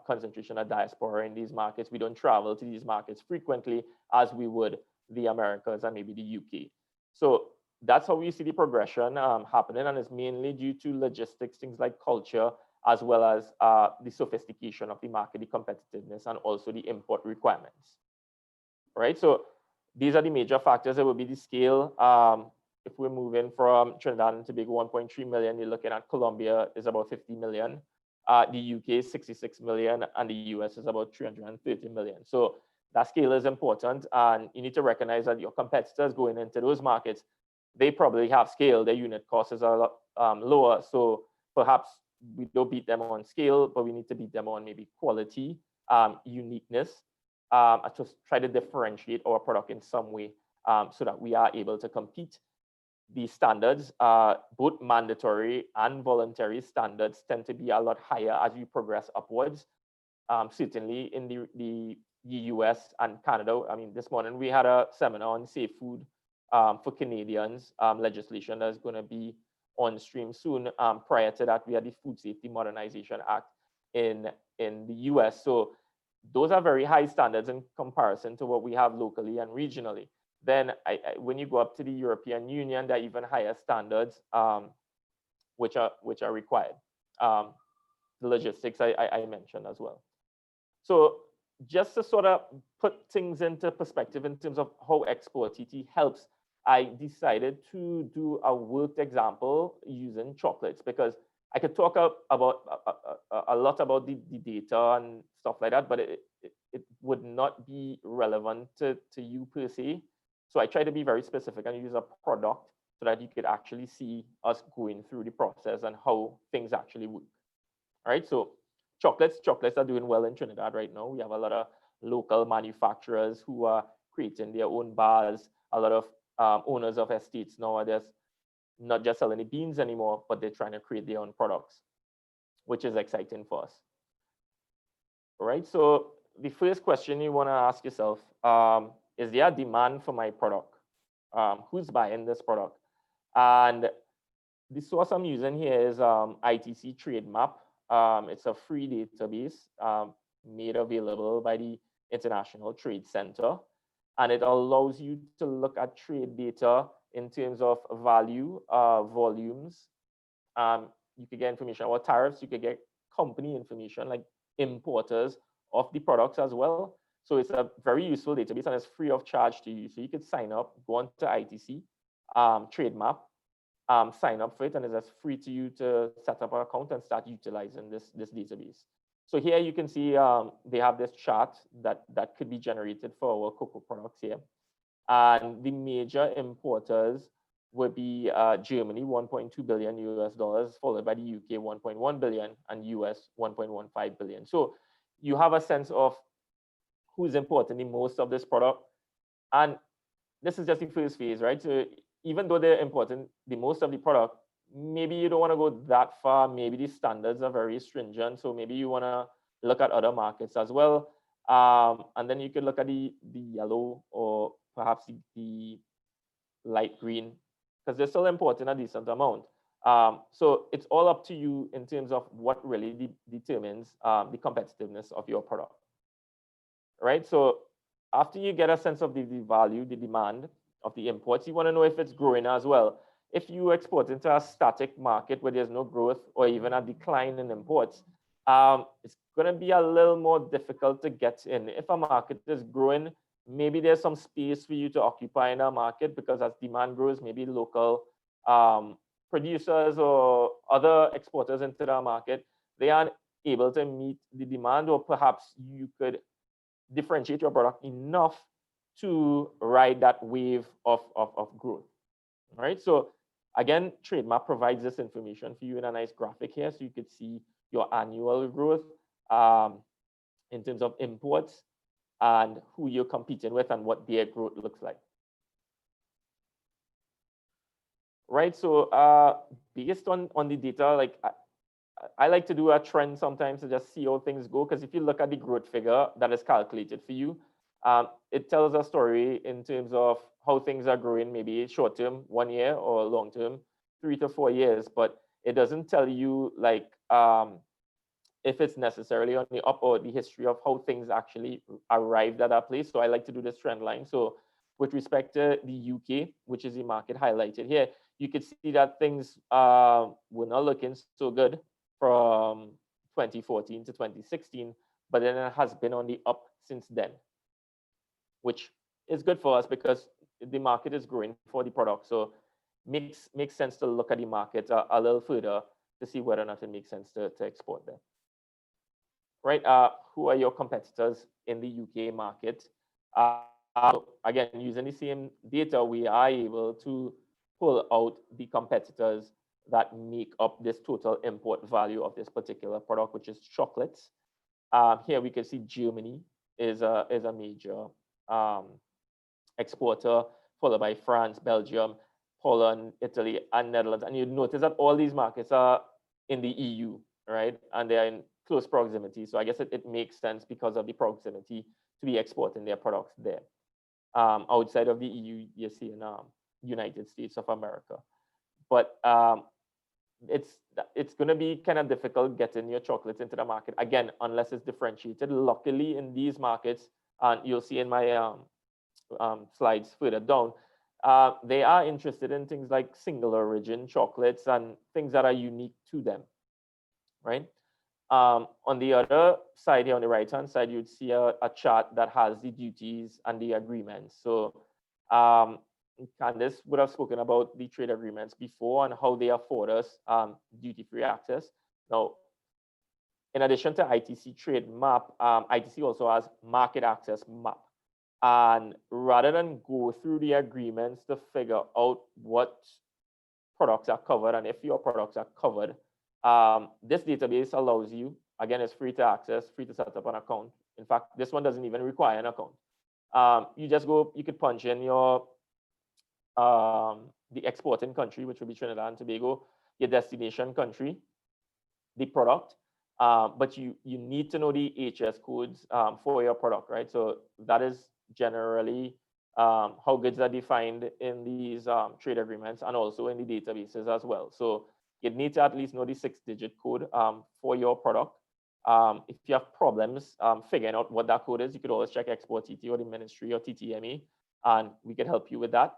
concentration of diaspora in these markets. We don't travel to these markets frequently as we would the Americas and maybe the UK. So that's how we see the progression happening, and it's mainly due to logistics, things like culture, as well as the sophistication of the market, the competitiveness, and also the import requirements. Right, so these are the major factors. It will be the scale. If we're moving from Trinidad and Tobago, 1.3 million, you're looking at Colombia is about 50 million. The UK is 66 million, and the US is about 330 million. So that scale is important, and you need to recognize that your competitors going into those markets, they probably have scale. Their unit costs is a lot lower. So perhaps we don't beat them on scale, but we need to beat them on maybe quality, uniqueness, just try to differentiate our product in some way so that we are able to compete. The standards, both mandatory and voluntary standards, tend to be a lot higher as you progress upwards. Certainly in the US and Canada. I mean, this morning we had a seminar on safe food for Canadians, legislation that's going to be on stream soon. Prior to that, we had the Food Safety Modernization Act in the US. So those are very high standards in comparison to what we have locally and regionally. Then when you go up to the European Union, there are even higher standards which are required. The logistics I mentioned as well. So just to sort of put things into perspective in terms of how exporTT helps, I decided to do a worked example using chocolates, because I could talk about a lot about the data and stuff like that, but it would not be relevant to you per se. So I try to be very specific and use a product so that you could actually see us going through the process and how things actually work. All right, so chocolates are doing well in Trinidad right now. We have a lot of local manufacturers who are creating their own bars. A lot of owners of estates nowadays, not just selling the beans anymore, but they're trying to create their own products, which is exciting for us. All right, so the first question you want to ask yourself, is there a demand for my product? Who's buying this product? And the source I'm using here is ITC Trade Map. It's a free database made available by the International Trade Center. And it allows you to look at trade data in terms of value, volumes. You could get information about tariffs. You could get company information like importers of the products as well. So it's a very useful database and it's free of charge to you. So you could sign up, go on to ITC, Trade Map, sign up for it, and it's as free to you to set up an account and start utilizing this database. So here you can see they have this chart that could be generated for our cocoa products here. And the major importers would be Germany, $1.2 billion US, followed by the UK, 1.1 billion, and US, 1.15 billion. So you have a sense of who's importing the most of this product. And this is just the first phase, right? So even though they're importing the most of the product, maybe you don't want to go that far. Maybe the standards are very stringent. So maybe you want to look at other markets as well. And then you could look at the yellow or perhaps the light green, because they're still importing a decent amount. So it's all up to you in terms of what really determines the competitiveness of your product. Right? So after you get a sense of the value, the demand of the imports, you want to know if it's growing as well. If you export into a static market where there's no growth or even a decline in imports, it's going to be a little more difficult to get in. If a market is growing, maybe there's some space for you to occupy in a market, because as demand grows, maybe local producers or other exporters into the market, they aren't able to meet the demand, or perhaps you could differentiate your product enough to ride that wave of growth. All right, so again, Trade Map provides this information for you in a nice graphic here, so you could see your annual growth in terms of imports and who you're competing with and what their growth looks like. Right, so based on the data, like I like to do a trend sometimes to just see how things go, because if you look at the growth figure that is calculated for you, it tells a story in terms of how things are growing, maybe short term, 1 year, or long term, 3 to 4 years, but it doesn't tell you like if it's necessarily on the up or the history of how things actually arrived at that place. So I like to do this trend line. So with respect to the UK, which is the market highlighted here, you could see that things were not looking so good from 2014 to 2016, but then it has been on the up since then, which is good for us because the market is growing for the product. So makes sense to look at the market a little further to see whether or not it makes sense to export there. right? Who are your competitors in the UK market? So again, using the same data, we are able to pull out the competitors that make up this total import value of this particular product, which is chocolates. Here we can see Germany is a major exporter, followed by France, Belgium, Poland, Italy, and Netherlands. And you notice that all these markets are in the EU, right? And they're in close proximity. So I guess it makes sense because of the proximity to be exporting their products there. Outside of the EU, you see in United States of America. But it's going to be kind of difficult getting your chocolates into the market, again, unless it's differentiated. Luckily, in these markets, and you'll see in my slides further down, they are interested in things like single origin chocolates and things that are unique to them, right? On the other side here, on the right-hand side, you'd see a chart that has the duties and the agreements. So Candice would have spoken about the trade agreements before and how they afford us duty-free access. Now, in addition to ITC trade map, ITC also has market access map. And rather than go through the agreements to figure out what products are covered and if your products are covered, this database allows you, again, it's free to access, free to set up an account. In fact, this one doesn't even require an account. You just go, you could punch in your the exporting country, which would be Trinidad and Tobago, your destination country, the product, but you need to know the HS codes for your product, right? So that is generally how goods are defined in these trade agreements and also in the databases as well. So you need to at least know the 6-digit code for your product. If you have problems figuring out what that code is, you could always check exporTT or the ministry or TTMA, and we could help you with that.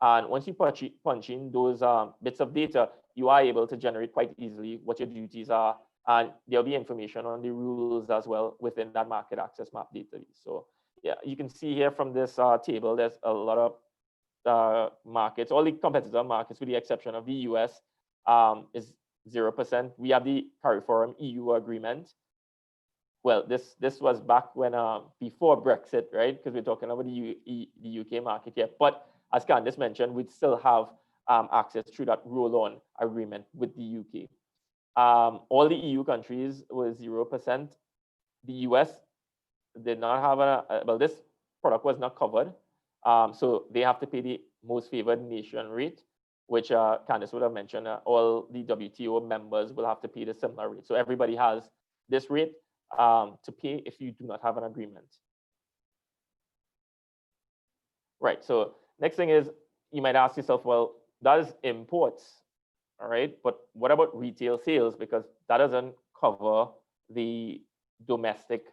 And once you punch in those bits of data, you are able to generate quite easily what your duties are, and there'll be information on the rules as well within that market access map database. So yeah, you can see here from this table, there's a lot of markets, all the competitor markets with the exception of the US is 0%. We have the CARIFORUM EU agreement. Well, this was back when before Brexit, right? Because we're talking about the UK market here. But as Candice mentioned, we'd still have access through that roll-on agreement with the UK. All the EU countries were 0%. The US did not have well, this product was not covered. So they have to pay the most favored nation rate, which Candice would have mentioned. All the WTO members will have to pay the similar rate. So everybody has this rate to pay if you do not have an agreement. Right, so next thing is, you might ask yourself, well, that is imports, all right? But what about retail sales? Because that doesn't cover the domestic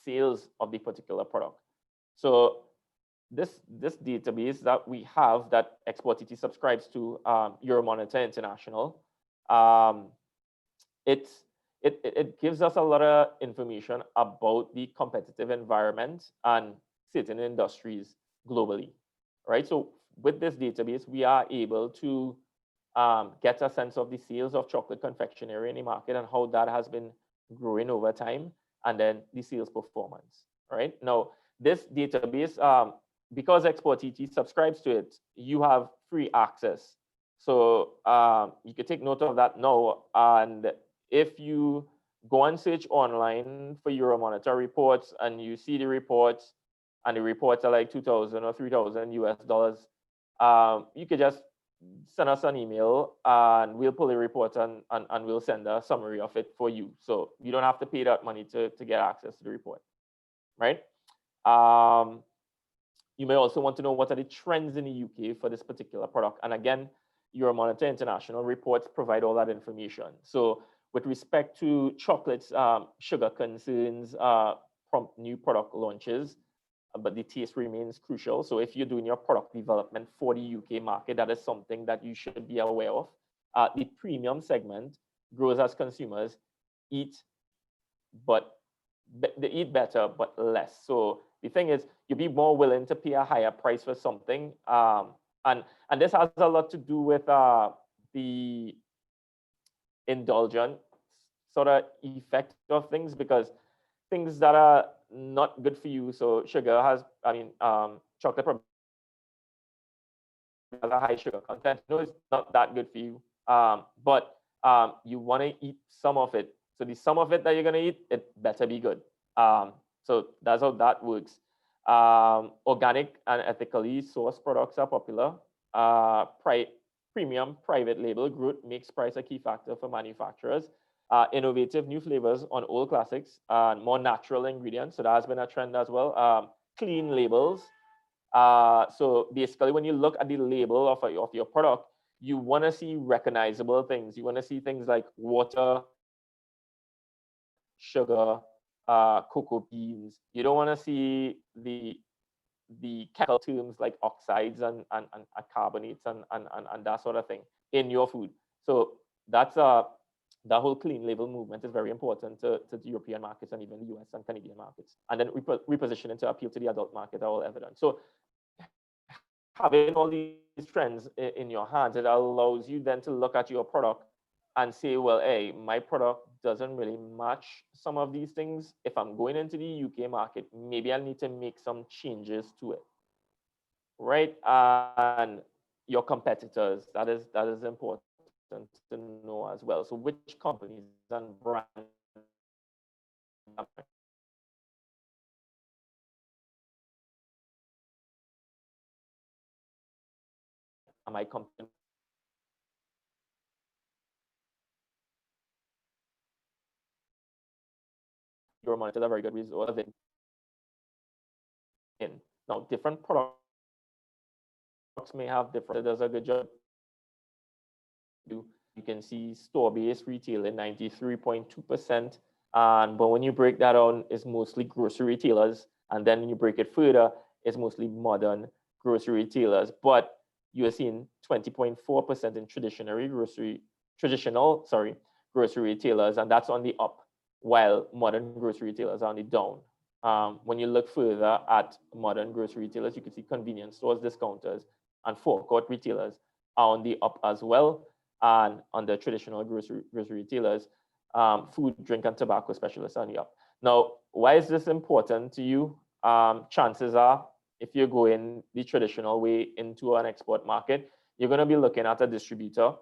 sales of the particular product. So this database that we have that exporTT subscribes to, Euromonitor International, it gives us a lot of information about the competitive environment and certain industries globally, right? So with this database, we are able to get a sense of the sales of chocolate confectionery in the market and how that has been growing over time, and then the sales performance, right? Now, this database, because exporTT subscribes to it, you have free access. So you can take note of that now. And if you go and search online for Euromonitor reports and you see the reports and the reports are like $2,000 or $3,000 US, you could just send us an email and we'll pull the report and we'll send a summary of it for you. So you don't have to pay that money to get access to the report, right? You may also want to know what are the trends in the UK for this particular product. And again, Euromonitor International reports provide all that information. So with respect to chocolates, sugar concerns from new product launches, but the taste remains crucial. So if you're doing your product development for the UK market, that is something that you should be aware of. The premium segment grows as consumers eat, but they eat better, but less. So the thing is, you'll be more willing to pay a higher price for something. And this has a lot to do with the indulgent sort of effect of things, because things that are not good for you. So sugar has, chocolate probably has a high sugar content. No, it's not that good for you. But you want to eat some of it. So the some of it that you're going to eat, it better be good. So that's how that works. Organic and ethically sourced products are popular. Premium private label growth makes price a key factor for manufacturers. Innovative new flavors on old classics and more natural ingredients. So that has been a trend as well. Clean labels. So basically, when you look at the label of your product, you want to see recognizable things. You want to see things like water, sugar, cocoa beans. You don't want to see the chemical terms like oxides and carbonates and that sort of thing in your food. So that's that whole clean label movement is very important to the European markets and even the US and Canadian markets. And then repositioning to appeal to the adult market are all evident. So having all these trends in your hands, it allows you then to look at your product and say, well, hey, my product doesn't really match some of these things. If I'm going into the UK market, maybe I need to make some changes to it, right? And your competitors, that is important to know as well. So which companies and brands am I competing? Euromonitor is a very good resource. Now, different products may have different, it does a good job. You can see store-based retail in 93.2%. But when you break that down, it's mostly grocery retailers. And then when you break it further, it's mostly modern grocery retailers. But you are seeing 20.4% in traditional grocery retailers, and that's on the up, while modern grocery retailers are on the down. When you look further at modern grocery retailers, you can see convenience stores, discounters, and forecourt retailers are on the up as well. And on the traditional grocery retailers, food, drink, and tobacco specialists are on the up. Now, why is this important to you? Chances are, if you're going the traditional way into an export market, you're going to be looking at a distributor.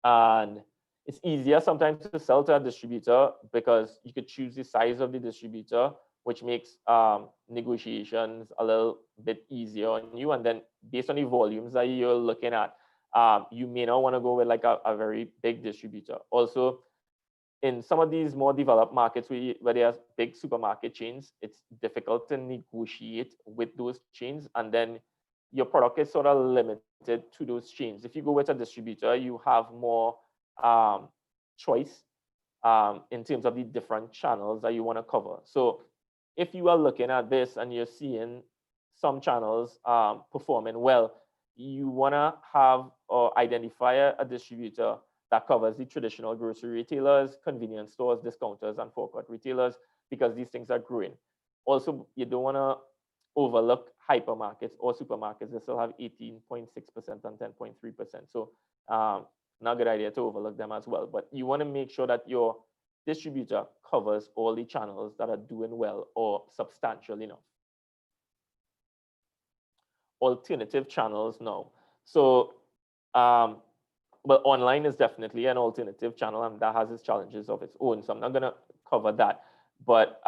And it's easier sometimes to sell to a distributor because you could choose the size of the distributor, which makes negotiations a little bit easier on you. And then based on the volumes that you're looking at, you may not want to go with like a very big distributor. Also, in some of these more developed markets where there are big supermarket chains, it's difficult to negotiate with those chains. And then your product is sort of limited to those chains. If you go with a distributor, you have more choice in terms of the different channels that you want to cover. So if you are looking at this and you're seeing some channels performing well, you want to have or identify a distributor that covers the traditional grocery retailers, convenience stores, discounters, and forecourt retailers, because these things are growing. Also, you don't want to overlook hypermarkets or supermarkets. They still have 18.6% and 10.3%. So not a good idea to overlook them as well. But you want to make sure that your distributor covers all the channels that are doing well or substantial enough. Alternative channels now. So, well, online is definitely an alternative channel, and that has its challenges of its own. So I'm not going to cover that. But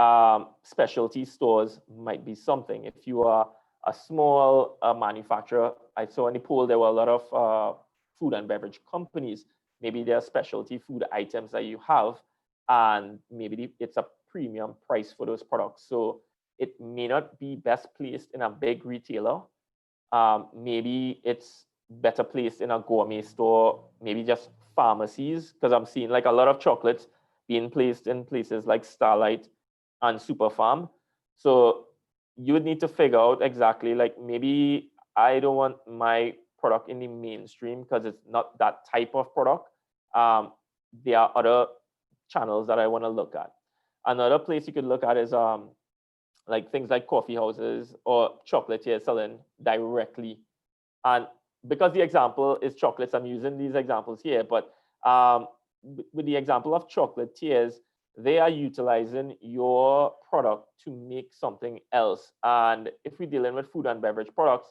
specialty stores might be something. If you are a small manufacturer, I saw in the poll there were a lot of food and beverage companies. Maybe there are specialty food items that you have, and maybe it's a premium price for those products. So it may not be best placed in a big retailer. Maybe it's better placed in a gourmet store, maybe just pharmacies, because I'm seeing like a lot of chocolates being placed in places like Starlight and Superfarm. So you would need to figure out exactly, like, maybe I don't want my product in the mainstream because it's not that type of product. There are other channels that I want to look at. Another place you could look at is like things like coffee houses or chocolatiers selling directly. And because the example is chocolates, I'm using these examples here, but with the example of chocolatiers, they are utilizing your product to make something else. And if we're dealing with food and beverage products,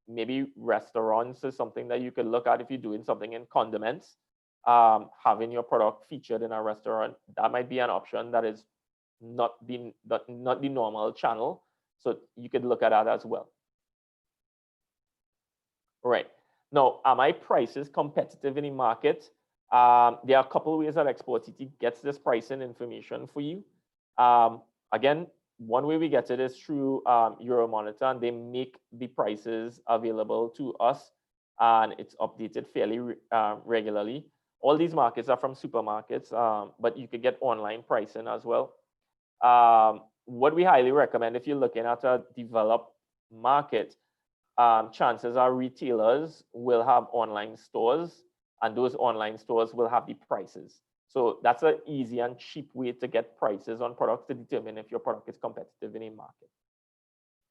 maybe restaurants is something that you could look at if you're doing something in condiments. Having your product featured in a restaurant, that might be an option that is not the normal channel. So you could look at that as well. Right. Now, are my prices competitive in the market? There are a couple of ways that exporTT gets this pricing information for you. Again, one way we get it is through Euromonitor, and they make the prices available to us, and it's updated fairly regularly. All these markets are from supermarkets, but you could get online pricing as well. What we highly recommend if you're looking at a developed market, chances are retailers will have online stores, and those online stores will have the prices. So that's an easy and cheap way to get prices on products to determine if your product is competitive in a market,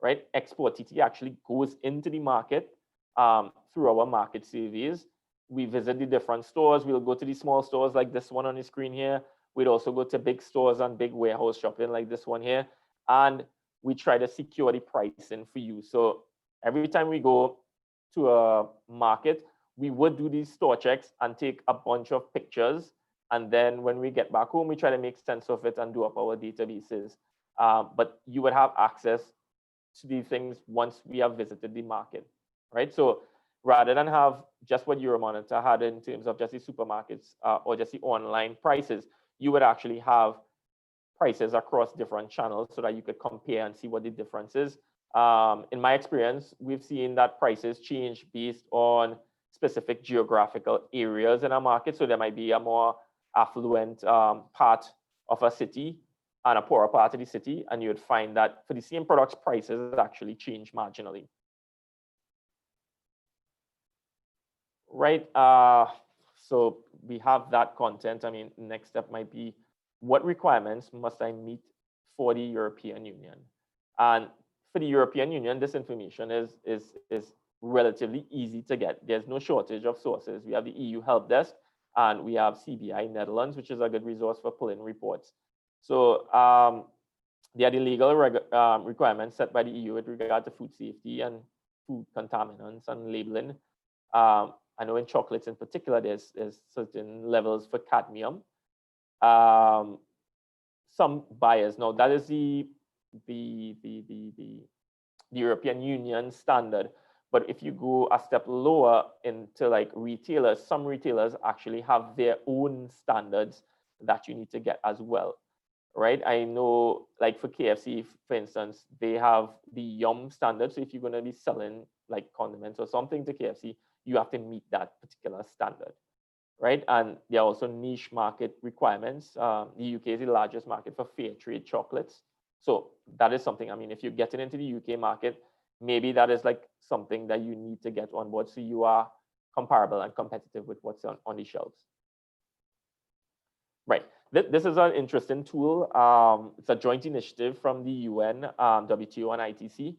right? exporTT actually goes into the market through our market surveys. We visit the different stores. We'll go to the small stores like this one on the screen here. We'd also go to big stores and big warehouse shopping like this one here. And we try to secure the pricing for you. So every time we go to a market, we would do these store checks and take a bunch of pictures. And then when we get back home, we try to make sense of it and do up our databases. But you would have access to these things once we have visited the market, right? So rather than have just what Euromonitor had in terms of just the supermarkets or just the online prices, you would actually have prices across different channels so that you could compare and see what the difference is. In my experience, we've seen that prices change based on specific geographical areas in a market. So there might be a more affluent part of a city and a poorer part of the city, and you would find that for the same products, prices actually change marginally. Right, so we have that content. I mean, next step might be, what requirements must I meet for the European Union? And for the European Union, this information is relatively easy to get. There's no shortage of sources. We have the EU help desk, and we have CBI Netherlands, which is a good resource for pulling reports. So they are the legal requirements set by the EU with regard to food safety and food contaminants and labeling. I know in chocolates in particular, there's certain levels for cadmium. Some buyers, now that is the European Union standard. But if you go a step lower into like retailers, some retailers actually have their own standards that you need to get as well, right? I know like for KFC, for instance, they have the Yum standard. So if you're going to be selling like condiments or something to KFC, you have to meet that particular standard, right? And there are also niche market requirements. The UK is the largest market for fair trade chocolates. So that is something, I mean, if you're getting into the UK market, maybe that is like something that you need to get on board so you are comparable and competitive with what's on the shelves. Right, this is an interesting tool. It's a joint initiative from the UN, WTO and ITC,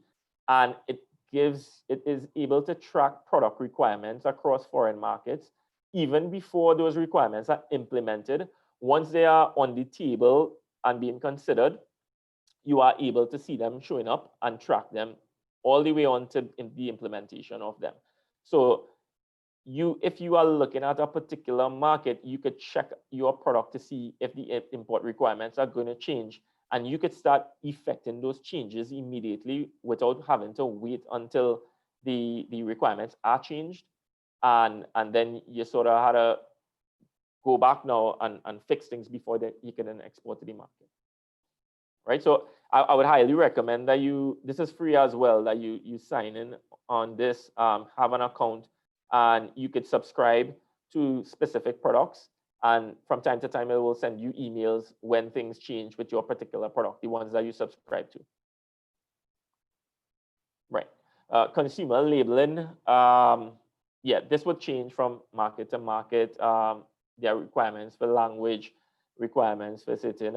and it is able to track product requirements across foreign markets even before those requirements are implemented. Once they are on the table and being considered, you are able to see them showing up and track them all the way on to the implementation of them. So if you are looking at a particular market, you could check your product to see if the import requirements are going to change. And you could start effecting those changes immediately without having to wait until the requirements are changed. And then you sort of had to go back now and fix things before you can then export to the market. Right, so I would highly recommend that this is free as well, that you sign in on this, have an account, and you could subscribe to specific products. And from time to time, it will send you emails when things change with your particular product, the ones that you subscribe to. Right. Consumer labeling. Yeah, this would change from market to market. There are requirements for language, requirements for certain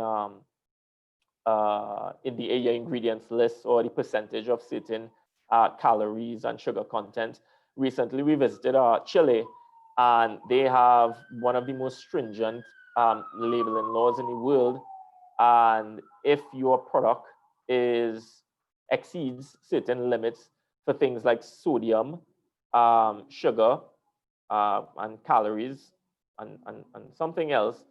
in the area ingredients list or the percentage of certain calories and sugar content. Recently, we visited Chile, and they have one of the most stringent labeling laws in the world. And if your product exceeds certain limits for things like sodium, sugar, and calories, and something else,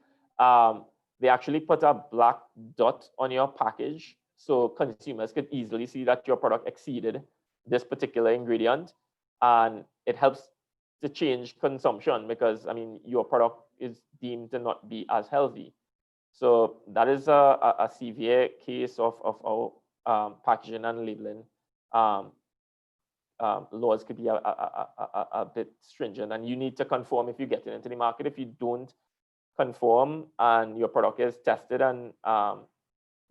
they actually put a black dot on your package so consumers could easily see that your product exceeded this particular ingredient, and it helps to change consumption because, I mean, your product is deemed to not be as healthy. So that is a severe case of our packaging and labeling laws could be a bit stringent, and you need to conform if you get it into the market. If you don't conform and your product is tested and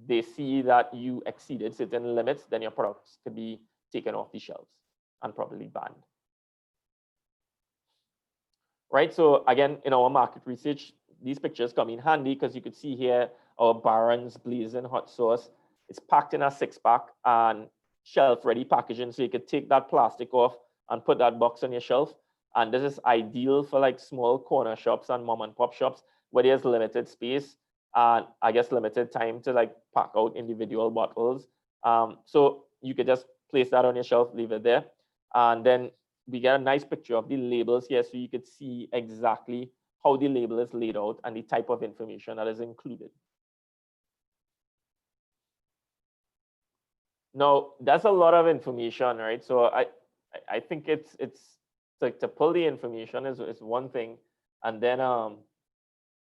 they see that you exceeded certain limits, then your products could be taken off the shelves and probably banned. Right, so again, in our market research, these pictures come in handy because you could see here our Barron's Blazing Hot Sauce. It's packed in a 6-pack and shelf-ready packaging, so you could take that plastic off and put that box on your shelf. And this is ideal for like small corner shops and mom and pop shops where there's limited space and I guess limited time to like pack out individual bottles. So you could just place that on your shelf, leave it there, and then we get a nice picture of the labels here so you could see exactly how the label is laid out and the type of information that is included. Now, that's a lot of information, right? So I think it's like to pull the information is one thing, and then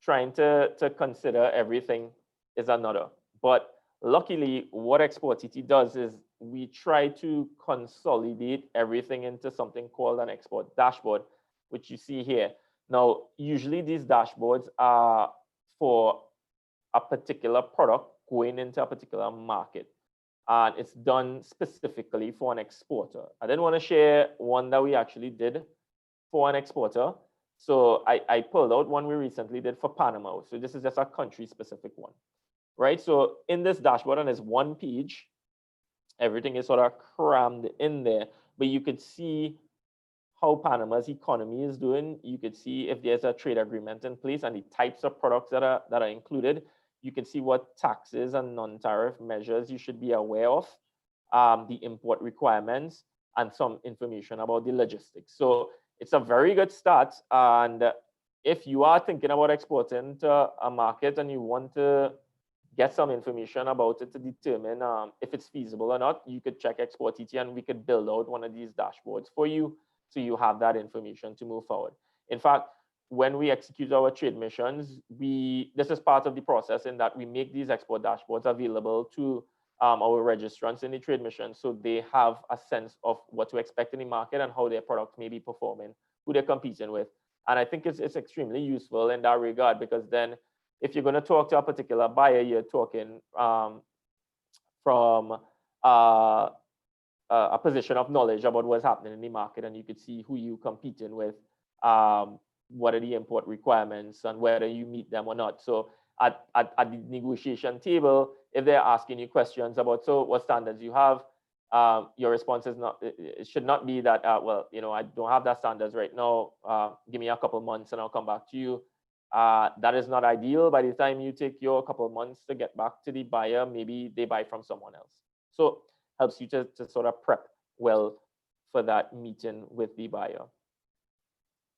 trying to consider everything is another. But luckily, what exporTT does is we try to consolidate everything into something called an export dashboard, which you see here. Now, usually these dashboards are for a particular product going into a particular market, and it's done specifically for an exporter. I didn't want to share one that we actually did for an exporter. So I pulled out one we recently did for Panama. So this is just a country-specific one, right? So in this dashboard, and there's one page, everything is sort of crammed in there, but you could see how Panama's economy is doing. You could see if there's a trade agreement in place and the types of products that are included. You can see what taxes and non-tariff measures you should be aware of, the import requirements, and some information about the logistics. So it's a very good start. And if you are thinking about exporting to a market and you want to get some information about it to determine if it's feasible or not, you could check exporTT and we could build out one of these dashboards for you so you have that information to move forward. In fact, when we execute our trade missions, this is part of the process in that we make these export dashboards available to our registrants in the trade mission, so they have a sense of what to expect in the market and how their products may be performing, who they're competing with. And I think it's extremely useful in that regard, because then if you're going to talk to a particular buyer, you're talking from a position of knowledge about what's happening in the market, and you could see who you're competing with, what are the import requirements, and whether you meet them or not. So at the negotiation table, if they're asking you questions about, so what standards you have, your response is not, it should not be that, well, you know, I don't have that standards right now. Give me a couple months and I'll come back to you. That is not ideal. By the time you take your couple of months to get back to the buyer, maybe they buy from someone else. So helps you to sort of prep well for that meeting with the buyer.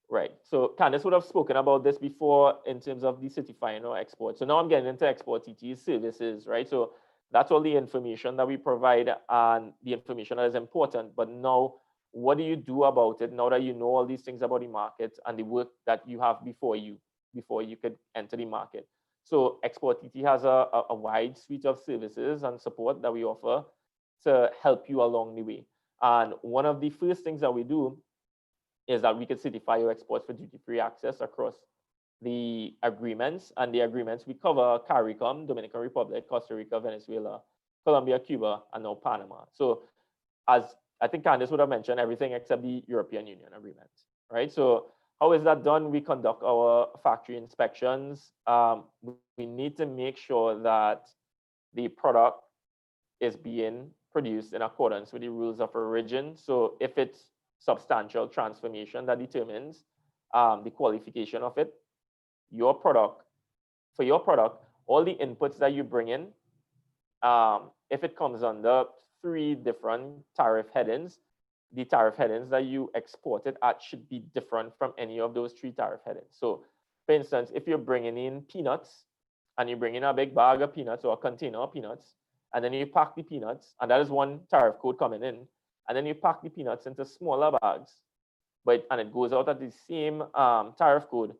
Right, so Candice would have spoken about this before in terms of the certifying or export. So now I'm getting into exporTT services, right? So that's all the information that we provide and the information that is important. But now, what do you do about it now that you know all these things about the market and the work that you have before you could enter the market? So exporTT has a wide suite of services and support that we offer to help you along the way. And one of the first things that we do is that we can certify your exports for duty-free access across the agreements. And the agreements we cover CARICOM, Dominican Republic, Costa Rica, Venezuela, Colombia, Cuba, and now Panama. So as I think Candice would have mentioned, everything except the European Union agreement, right? So how is that done? We conduct our factory inspections. We need to make sure that the product is being produced in accordance with the rules of origin. So if it's substantial transformation that determines the qualification of it, your product for your product, all the inputs that you bring in, if it comes under 3 different tariff headings, the tariff headings that you export it at should be different from any of those 3 tariff headings. So for instance, if you're bringing in peanuts and you bring in a big bag of peanuts or a container of peanuts, and then you pack the peanuts, and that is one tariff code coming in, and then you pack the peanuts into smaller bags, and it goes out at the same tariff code,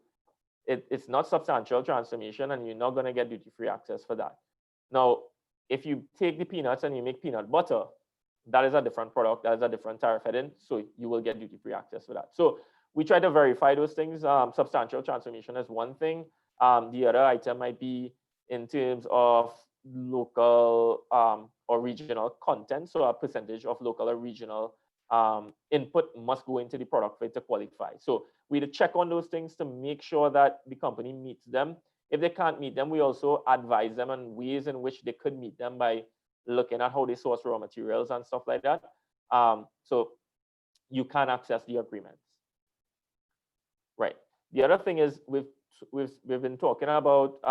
it's not substantial transformation, and you're not going to get duty-free access for that. Now, if you take the peanuts and you make peanut butter, that is a different product, that is a different tariff heading, so you will get duty-free access for that. So we try to verify those things. Substantial transformation is one thing. The other item might be in terms of local or regional content. So a percentage of local or regional input must go into the product for it to qualify. So we check on those things to make sure that the company meets them. If they can't meet them, we also advise them on ways in which they could meet them by looking at how they source raw materials and stuff like that. So you can access the agreements. Right. The other thing is we've been talking about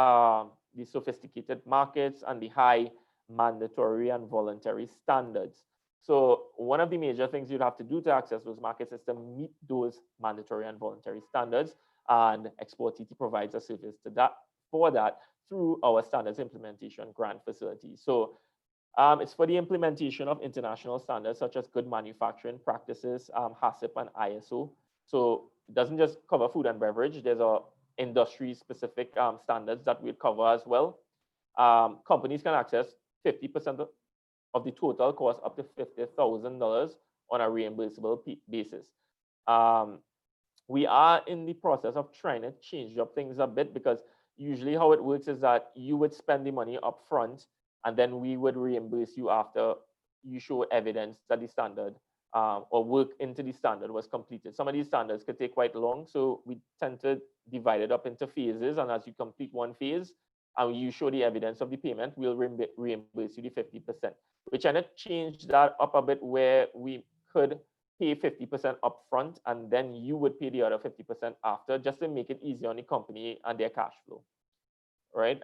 the sophisticated markets and the high mandatory and voluntary standards. So one of the major things you'd have to do to access those markets is to meet those mandatory and voluntary standards, and exporTT provides a service to that for that through our standards implementation grant facility. So it's for the implementation of international standards such as good manufacturing practices, HACCP and ISO. So it doesn't just cover food and beverage. There's a industry-specific standards that we cover as well. Companies can access 50% of the total cost up to $50,000 on a reimbursable basis. We are in the process of trying to change up things a bit, because usually how it works is that you would spend the money up front, and then we would reimburse you after you show evidence that the standard or work into the standard was completed. Some of these standards could take quite long, so we tend to divide it up into phases, and as you complete one phase and you show the evidence of the payment, we'll reimburse you the 50%. We're trying to change that up a bit, where we could pay 50% upfront and then you would pay the other 50% after, just to make it easier on the company and their cash flow, right?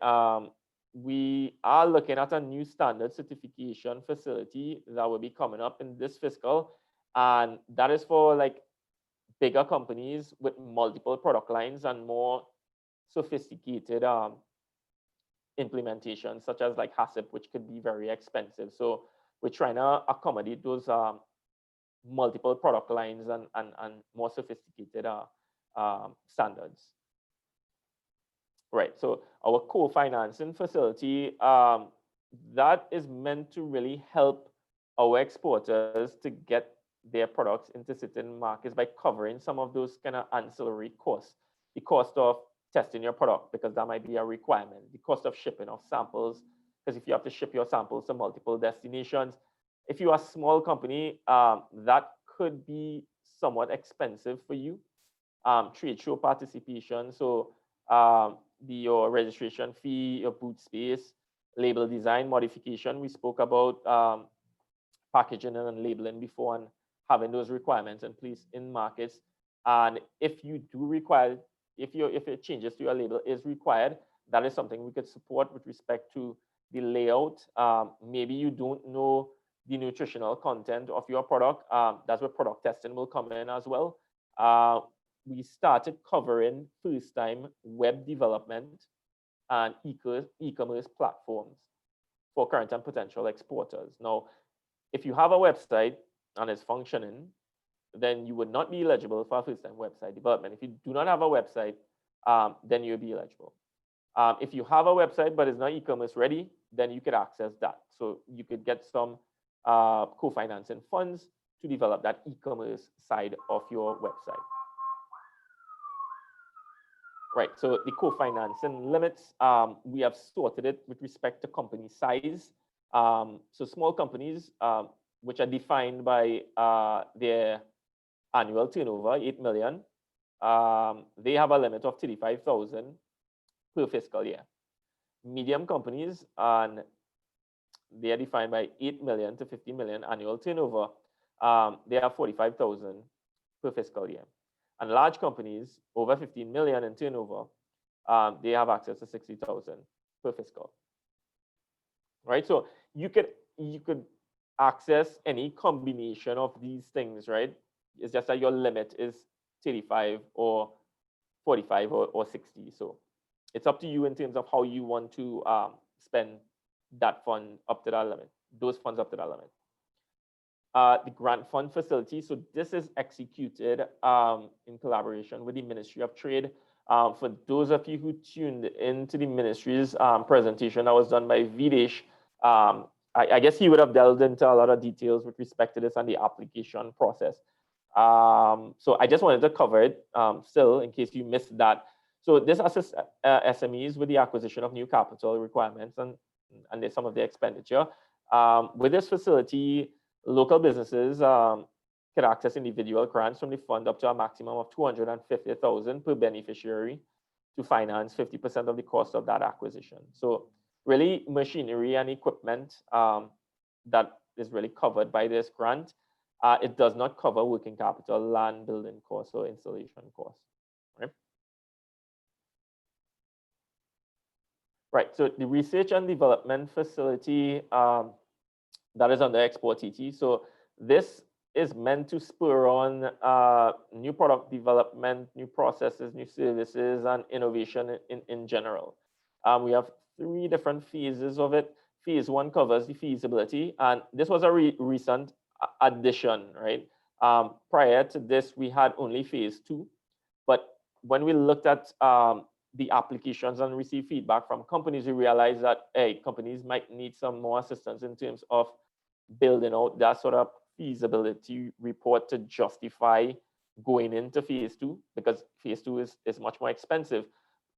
We are looking at a new standard certification facility that will be coming up in this fiscal, and that is for like bigger companies with multiple product lines and more sophisticated implementations, such as like HACCP, which could be very expensive. So we're trying to accommodate those multiple product lines and more sophisticated standards. Right, so our co-financing facility, that is meant to really help our exporters to get their products into certain markets by covering some of those kind of ancillary costs. The cost of testing your product, because that might be a requirement. The cost of shipping of samples, because if you have to ship your samples to multiple destinations, if you are a small company, that could be somewhat expensive for you. Trade show participation, so your registration fee, your booth space, label design modification. We spoke about packaging and labeling before, and having those requirements in place in markets. And if you do require, if it changes to your label is required, that is something we could support with respect to the layout. Maybe you don't know the nutritional content of your product. That's where product testing will come in as well. We started covering first-time web development and e-commerce platforms for current and potential exporters. Now, if you have a website and it's functioning, then you would not be eligible for first-time website development. If you do not have a website, then you'll be eligible. If you have a website but it's not e-commerce ready, then you could access that. So you could get some co-financing funds to develop that e-commerce side of your website. Right, so the co-financing limits, we have sorted it with respect to company size. So small companies, which are defined by their annual turnover, 8 million, they have a limit of 35,000 per fiscal year. Medium companies, and they are defined by 8 million to 50 million annual turnover. They have 45,000 per fiscal year. And large companies over 15 million in turnover, they have access to 60,000 per fiscal, right? So you could access any combination of these things, right? It's just that your limit is 35 or 45 or 60. So it's up to you in terms of how you want to spend that fund up to that limit, those funds up to that limit. The grant fund facility. So this is executed in collaboration with the Ministry of Trade. For those of you who tuned into the ministry's presentation that was done by Videsh, I guess he would have delved into a lot of details with respect to this and the application process. So I just wanted to cover it still in case you missed that. So this assists SMEs with the acquisition of new capital requirements and some of the expenditure. With this facility, local businesses can access individual grants from the fund up to a maximum of 250,000 per beneficiary to finance 50% of the cost of that acquisition. So really machinery and equipment that is really covered by this grant. It does not cover working capital, land building costs, or installation costs. Right? Right. So the research and development facility that is under exporTT. So this is meant to spur on new product development, new processes, new services, and innovation in general. We have 3 different phases of it. Phase 1 covers the feasibility, and this was a recent addition, right? Prior to this, we had only phase 2, but when we looked at the applications and received feedback from companies, we realized that, hey, companies might need some more assistance in terms of building out that sort of feasibility report to justify going into phase 2, because phase 2 is much more expensive.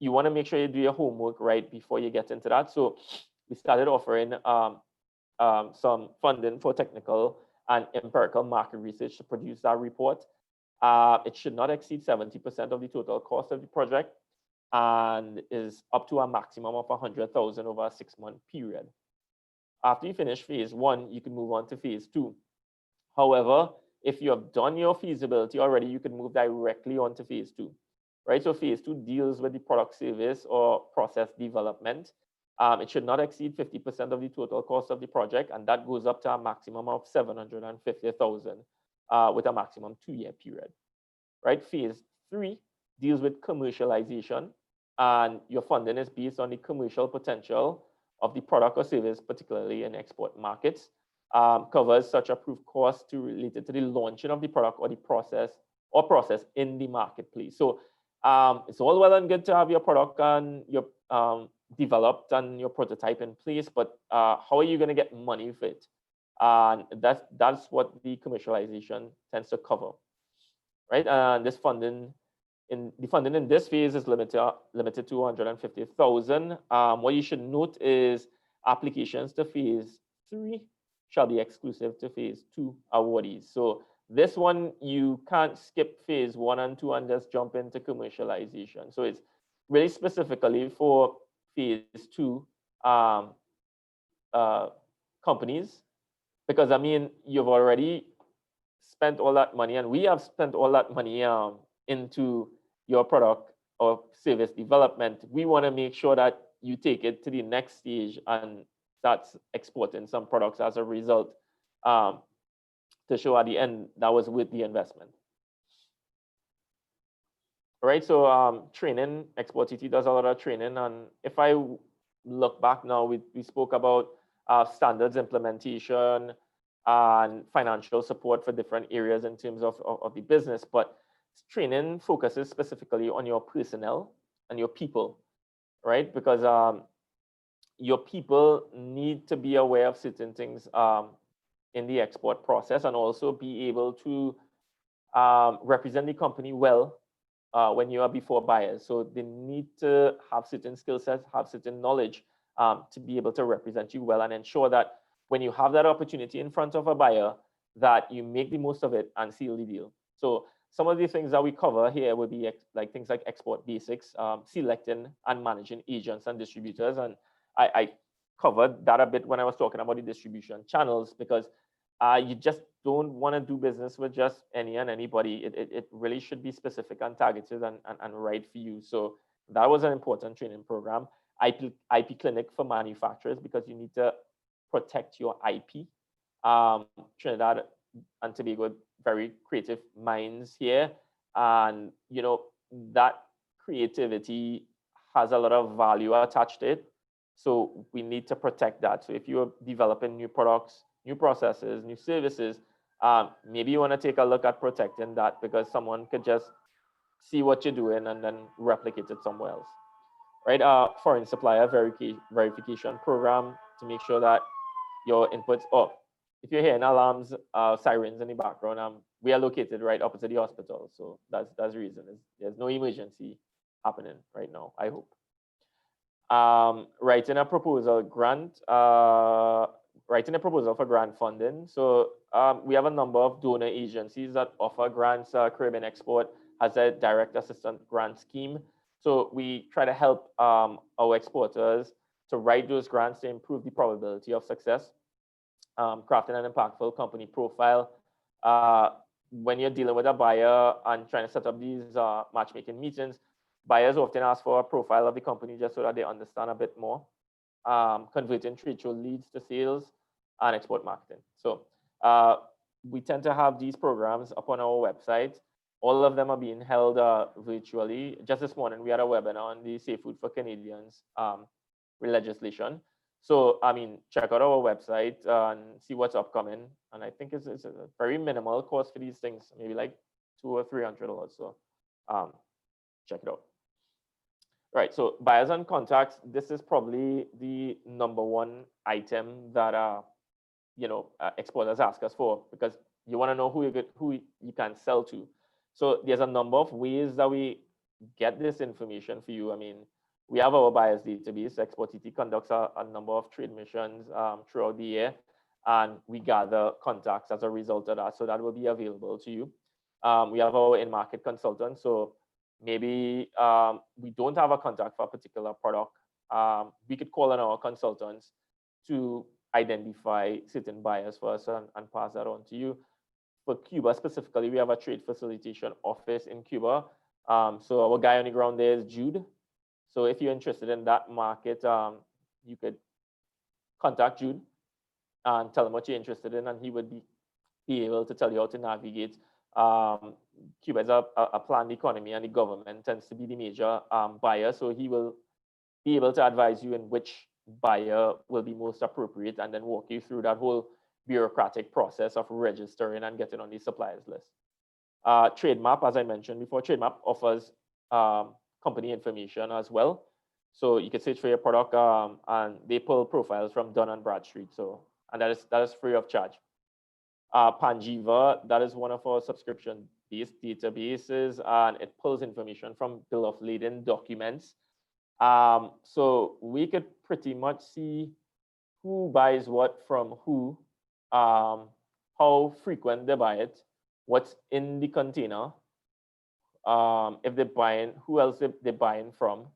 You want to make sure you do your homework right before you get into that. So we started offering some funding for technical and empirical market research to produce that report. It should not exceed 70% of the total cost of the project and is up to a maximum of 100,000 over a 6-month period. After you finish phase 1, you can move on to phase 2. However, if you have done your feasibility already, you can move directly on to phase 2, right? So phase 2 deals with the product, service, or process development. It should not exceed 50% of the total cost of the project, and that goes up to a maximum of 750,000 with a maximum 2-year period, right? Phase 3 deals with commercialization, and your funding is based on the commercial potential of the product or service, particularly in export markets. Covers such approved costs related to the launching of the product or the process in the marketplace. So it's all well and good to have your product and your developed and your prototype in place, but how are you going to get money for it? And that's what the commercialization tends to cover, right? And this funding in this phase is limited to 150,000. What you should note is applications to phase 3 shall be exclusive to phase 2 awardees. So this one, you can't skip phase 1 and 2 and just jump into commercialization. So it's really specifically for phase 2 companies, because I mean, you've already spent all that money, and we have spent all that money into your product or service development. We want to make sure that you take it to the next stage and starts exporting some products as a result, to show at the end that was worth the investment. All right, so training, exporTT does a lot of training, and if I look back now, we spoke about standards implementation and financial support for different areas in terms of the business, but training focuses specifically on your personnel and your people, right? Because your people need to be aware of certain things in the export process, and also be able to represent the company well when you are before buyers. So they need to have certain skill sets, have certain knowledge to be able to represent you well, and ensure that when you have that opportunity in front of a buyer, that you make the most of it and seal the deal. So some of the things that we cover here would be like things like export basics, selecting and managing agents and distributors. And I covered that a bit when I was talking about the distribution channels, because you just don't want to do business with just any and anybody. It really should be specific and targeted and right for you. So That was an important training program. IP clinic for manufacturers, because you need to protect your IP. Trinidad and Tobago, very creative minds here. And, you know, that creativity has a lot of value attached to it. So we need to protect that. So if you're developing new products, new processes, new services, maybe you want to take a look at protecting that, because someone could just see what you're doing and then replicate it somewhere else, right? Foreign supplier verification program to make sure that your inputs, oh, if you're hearing alarms, sirens in the background, we are located right opposite the hospital. So that's the reason. There's no emergency happening right now, I hope. Writing a proposal for grant funding. So we have a number of donor agencies that offer grants. Caribbean Export has a direct assistance grant scheme. So we try to help our exporters to write those grants to improve the probability of success. Crafting an impactful company profile. When you're dealing with a buyer and trying to set up these matchmaking meetings, buyers often ask for a profile of the company just so that they understand a bit more. Converting trade show leads to sales and export marketing. So we tend to have these programs up on our website. All of them are being held virtually. Just this morning, we had a webinar on the Safe Food for Canadians legislation. So, I mean, check out our website and see what's upcoming. And I think it's a very minimal cost for these things, maybe like $200 or $300. So check it out. Right, so buyers and contacts, this is probably the #1 item that exporters ask us for, because you want to know who you can sell to. So there's a number of ways that we get this information for you. I mean, we have our buyers database. exporTT conducts a number of trade missions throughout the year, and we gather contacts as a result of that. So that will be available to you. We have our in-market consultants. So maybe we don't have a contact for a particular product. We could call on our consultants to identify certain buyers for us and pass that on to you. For Cuba specifically, we have a trade facilitation office in Cuba. So our guy on the ground there is Jude. So if you're interested in that market, you could contact Jude and tell him what you're interested in, and he would be able to tell you how to navigate. Cuba is a planned economy, and the government tends to be the major buyer. So he will be able to advise you in which buyer will be most appropriate, and then walk you through that whole bureaucratic process of registering and getting on the suppliers list. TradeMap, as I mentioned before, TradeMap offers company information as well. So you can search for your product and they pull profiles from Dun & Bradstreet. So, and that is free of charge. Panjiva, that is one of our subscription-based databases, and it pulls information from bill of lading documents. So we could pretty much see who buys what from who, how frequent they buy it, what's in the container, if they're buying, who else they're buying from.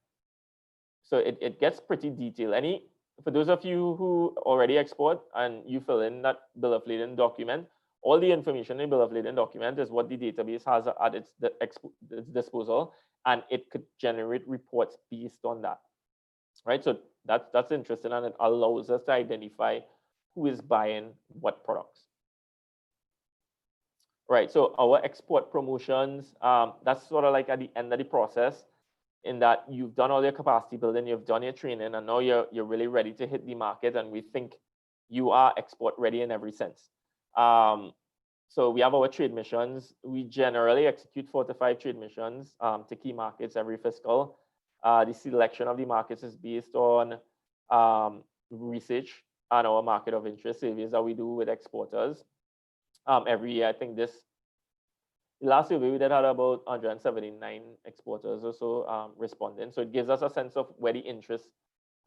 So it gets pretty detailed. For those of you who already export and you fill in that bill of lading document, all the information in the bill of lading document is what the database has at its disposal, and it could generate reports based on that, right? So that's interesting, and it allows us to identify who is buying what products. Right, so our export promotions, that's sort of like at the end of the process, in that you've done all your capacity building, you've done your training, and now you're really ready to hit the market, and we think you are export ready in every sense. So we have our trade missions. We generally execute 4 to 5 trade missions to key markets every fiscal. The selection of the markets is based on research and our market of interest surveys that we do with exporters. Every year, I think the last survey we did had about 179 exporters or so responding. So it gives us a sense of where the interest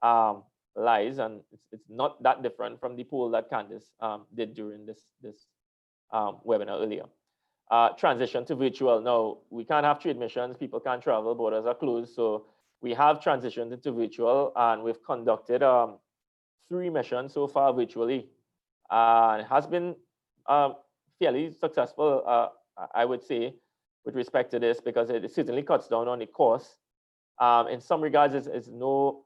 lies, and it's not that different from the poll that Candice did during this webinar earlier. Transition to virtual. Now, we can't have trade missions, people can't travel, borders are closed. So we have transitioned into virtual, and we've conducted 3 missions so far virtually. It has been fairly successful, I would say, with respect to this, because it certainly cuts down on the cost. in some regards, it's no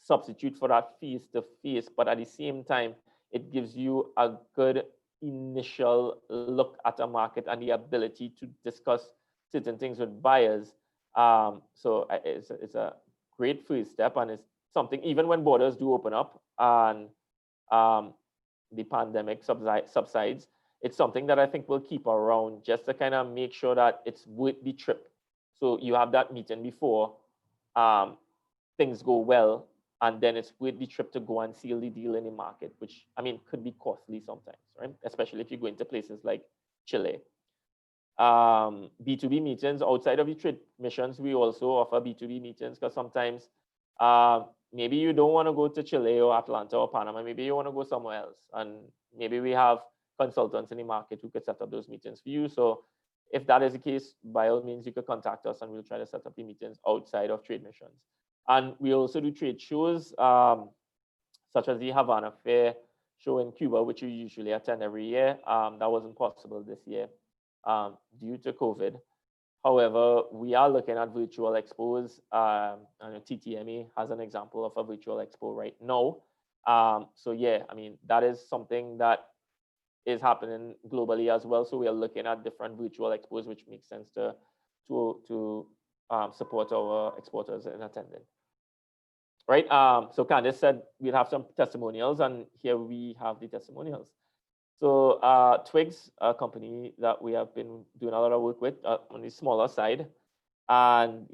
substitute for that face-to-face, but at the same time, it gives you a good initial look at a market and the ability to discuss certain things with buyers. So it's a great first step, and it's something, even when borders do open up and the pandemic subsides, it's something that I think we'll keep around just to kind of make sure that it's worth the trip. So you have that meeting before things go well, and then it's worth the trip to go and seal the deal in the market, which, I mean, could be costly sometimes, right? Especially if you go into places like Chile. B2B meetings outside of the trade missions, we also offer B2B meetings, because sometimes maybe you don't want to go to Chile or Atlanta or Panama, maybe you want to go somewhere else, and maybe we have consultants in the market who could set up those meetings for you. So if that is the case, by all means, you could contact us and we'll try to set up the meetings outside of trade missions. And we also do trade shows, such as the Havana Fair show in Cuba, which we usually attend every year. That wasn't possible this year due to COVID. However, we are looking at virtual expos. And TTMA has an example of a virtual expo right now. So yeah, I mean, that is something that is happening globally as well. So we are looking at different virtual expos, which makes sense to support our exporters in attending. Right. So Candice said we'd have some testimonials, and here we have the testimonials. So Twigs, a company that we have been doing a lot of work with on the smaller side, and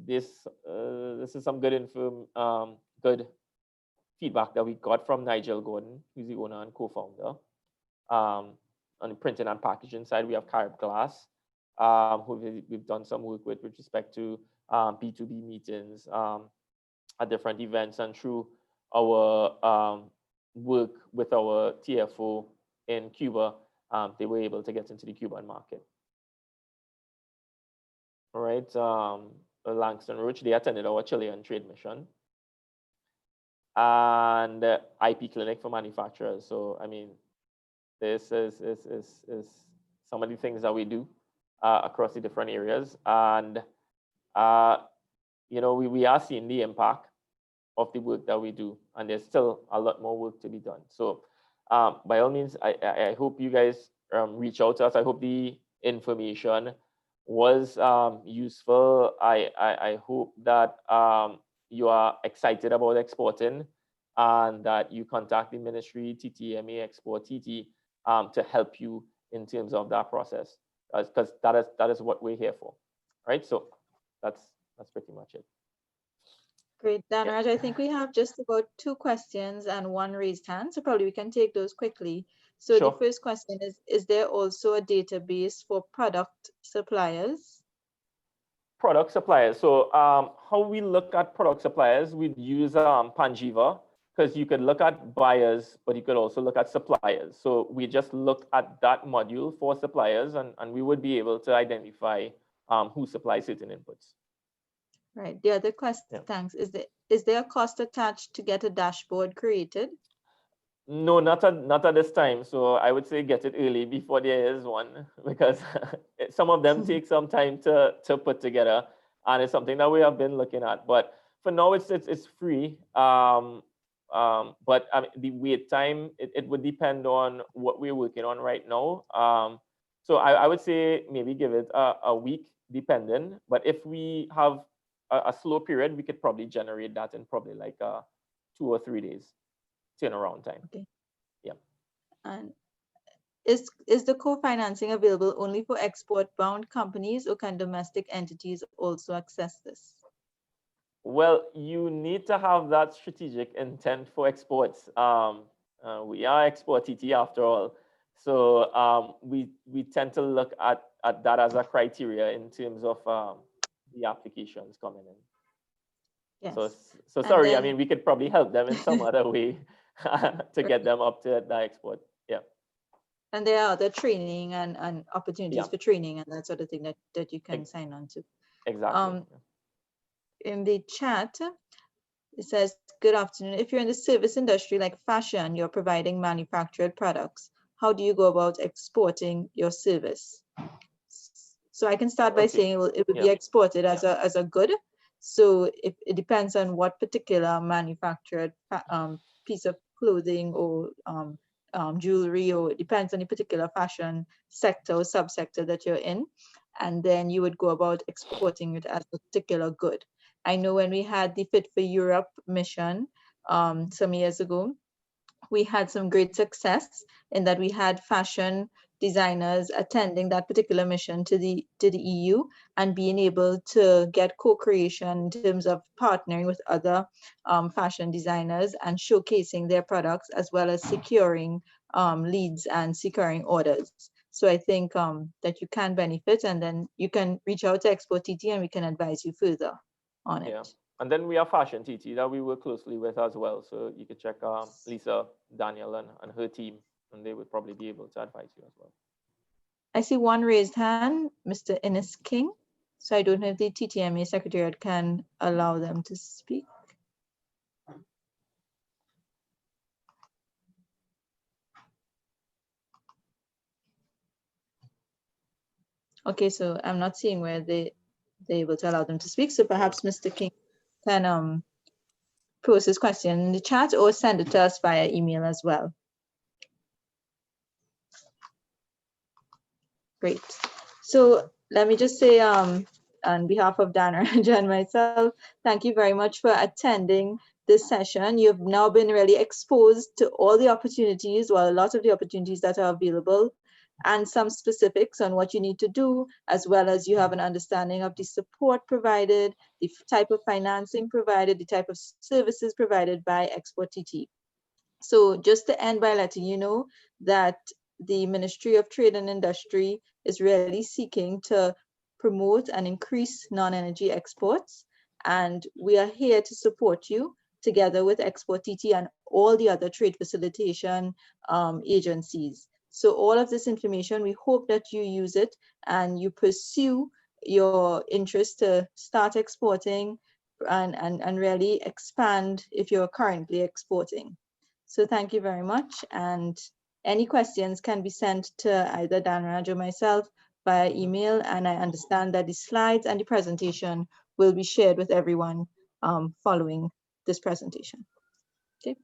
this is some good good feedback that we got from Nigel Gordon, who's the owner and co-founder. On the printing and packaging side, we have Carib Glass, who we've done some work with respect to B2B meetings at different events, and through our work with our TFO in Cuba, they were able to get into the Cuban market. All right, Langston Roach, they attended our Chilean trade mission. And IP Clinic for manufacturers. So, I mean, this is some of the things that we do across the different areas. And, we are seeing the impact of the work that we do, and there's still a lot more work to be done. So by all means, I hope you guys reach out to us. I hope the information was useful. I hope that you are excited about exporting, and that you contact the ministry, TTMA, exporTT, to help you in terms of that process, because that is what we're here for. Right? So that's pretty much it. Great, Dhanraj. I think we have just about 2 questions and 1 raised hand, so probably we can take those quickly. So sure. The first question is there also a database for product suppliers? Product suppliers. So how we look at product suppliers, we'd use Panjiva, because you could look at buyers, but you could also look at suppliers. So we just looked at that module for suppliers, and we would be able to identify who supplies certain inputs. Right. The other question, yeah. Thanks. Is there a cost attached to get a dashboard created? No, not at this time. So I would say get it early before there is one, because some of them take some time to put together, and it's something that we have been looking at. But for now, it's free. But I mean, the wait time, it would depend on what we're working on right now. So I would say maybe give it a week, depending. But if we have a slow period, we could probably generate that in probably like 2 or 3 days turnaround time. Okay. Yeah. And is the co-financing available only for export-bound companies, or can domestic entities also access this? Well, you need to have that strategic intent for exports. We are exporTT after all. So we tend to look at that as a criteria in terms of the applications coming in. Yes. So sorry, I mean, we could probably help them in some other way to get them up to the export. Yeah. And there are other training and opportunities for training and that sort of thing that you can sign on to. Exactly. In the chat, it says, good afternoon. If you're in the service industry like fashion, you're providing manufactured products. How do you go about exporting your service? So I can start by saying it would be exported as a good, So it depends on what particular manufactured piece of clothing or jewelry, or it depends on the particular fashion sector or subsector that you're in. And then you would go about exporting it as a particular good. I know when we had the Fit for Europe mission some years ago, we had some great success in that we had fashion designers attending that particular mission to the EU and being able to get co-creation in terms of partnering with other fashion designers and showcasing their products, as well as securing leads and securing orders. So I think that you can benefit, and then you can reach out to exporTT and we can advise you further on it. Yeah. And then we have Fashion TT that we work closely with as well. So you could check Lisa, Daniel, and her team, and they would probably be able to advise you as well. I see one raised hand, Mr. Innes King. So I don't know if the TTMA Secretariat can allow them to speak. Okay, so I'm not seeing where they're able to allow them to speak. So perhaps Mr. King can post his question in the chat or send it to us via email as well. Great. So let me just say on behalf of Dana and myself, thank you very much for attending this session. You've now been really exposed to all the opportunities, well, a lot of the opportunities that are available, and some specifics on what you need to do, as well as you have an understanding of the support provided, the type of financing provided, the type of services provided by exporTT. So just to end by letting you know that the Ministry of Trade and Industry is really seeking to promote and increase non-energy exports. And we are here to support you together with exporTT and all the other trade facilitation agencies. So all of this information, we hope that you use it and you pursue your interest to start exporting and really expand if you're currently exporting. So thank you very much. And any questions can be sent to either Danraj or myself via email. And I understand that the slides and the presentation will be shared with everyone following this presentation. Okay.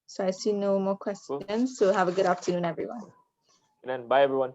So I see no more questions. So have a good afternoon, everyone. And then bye, everyone.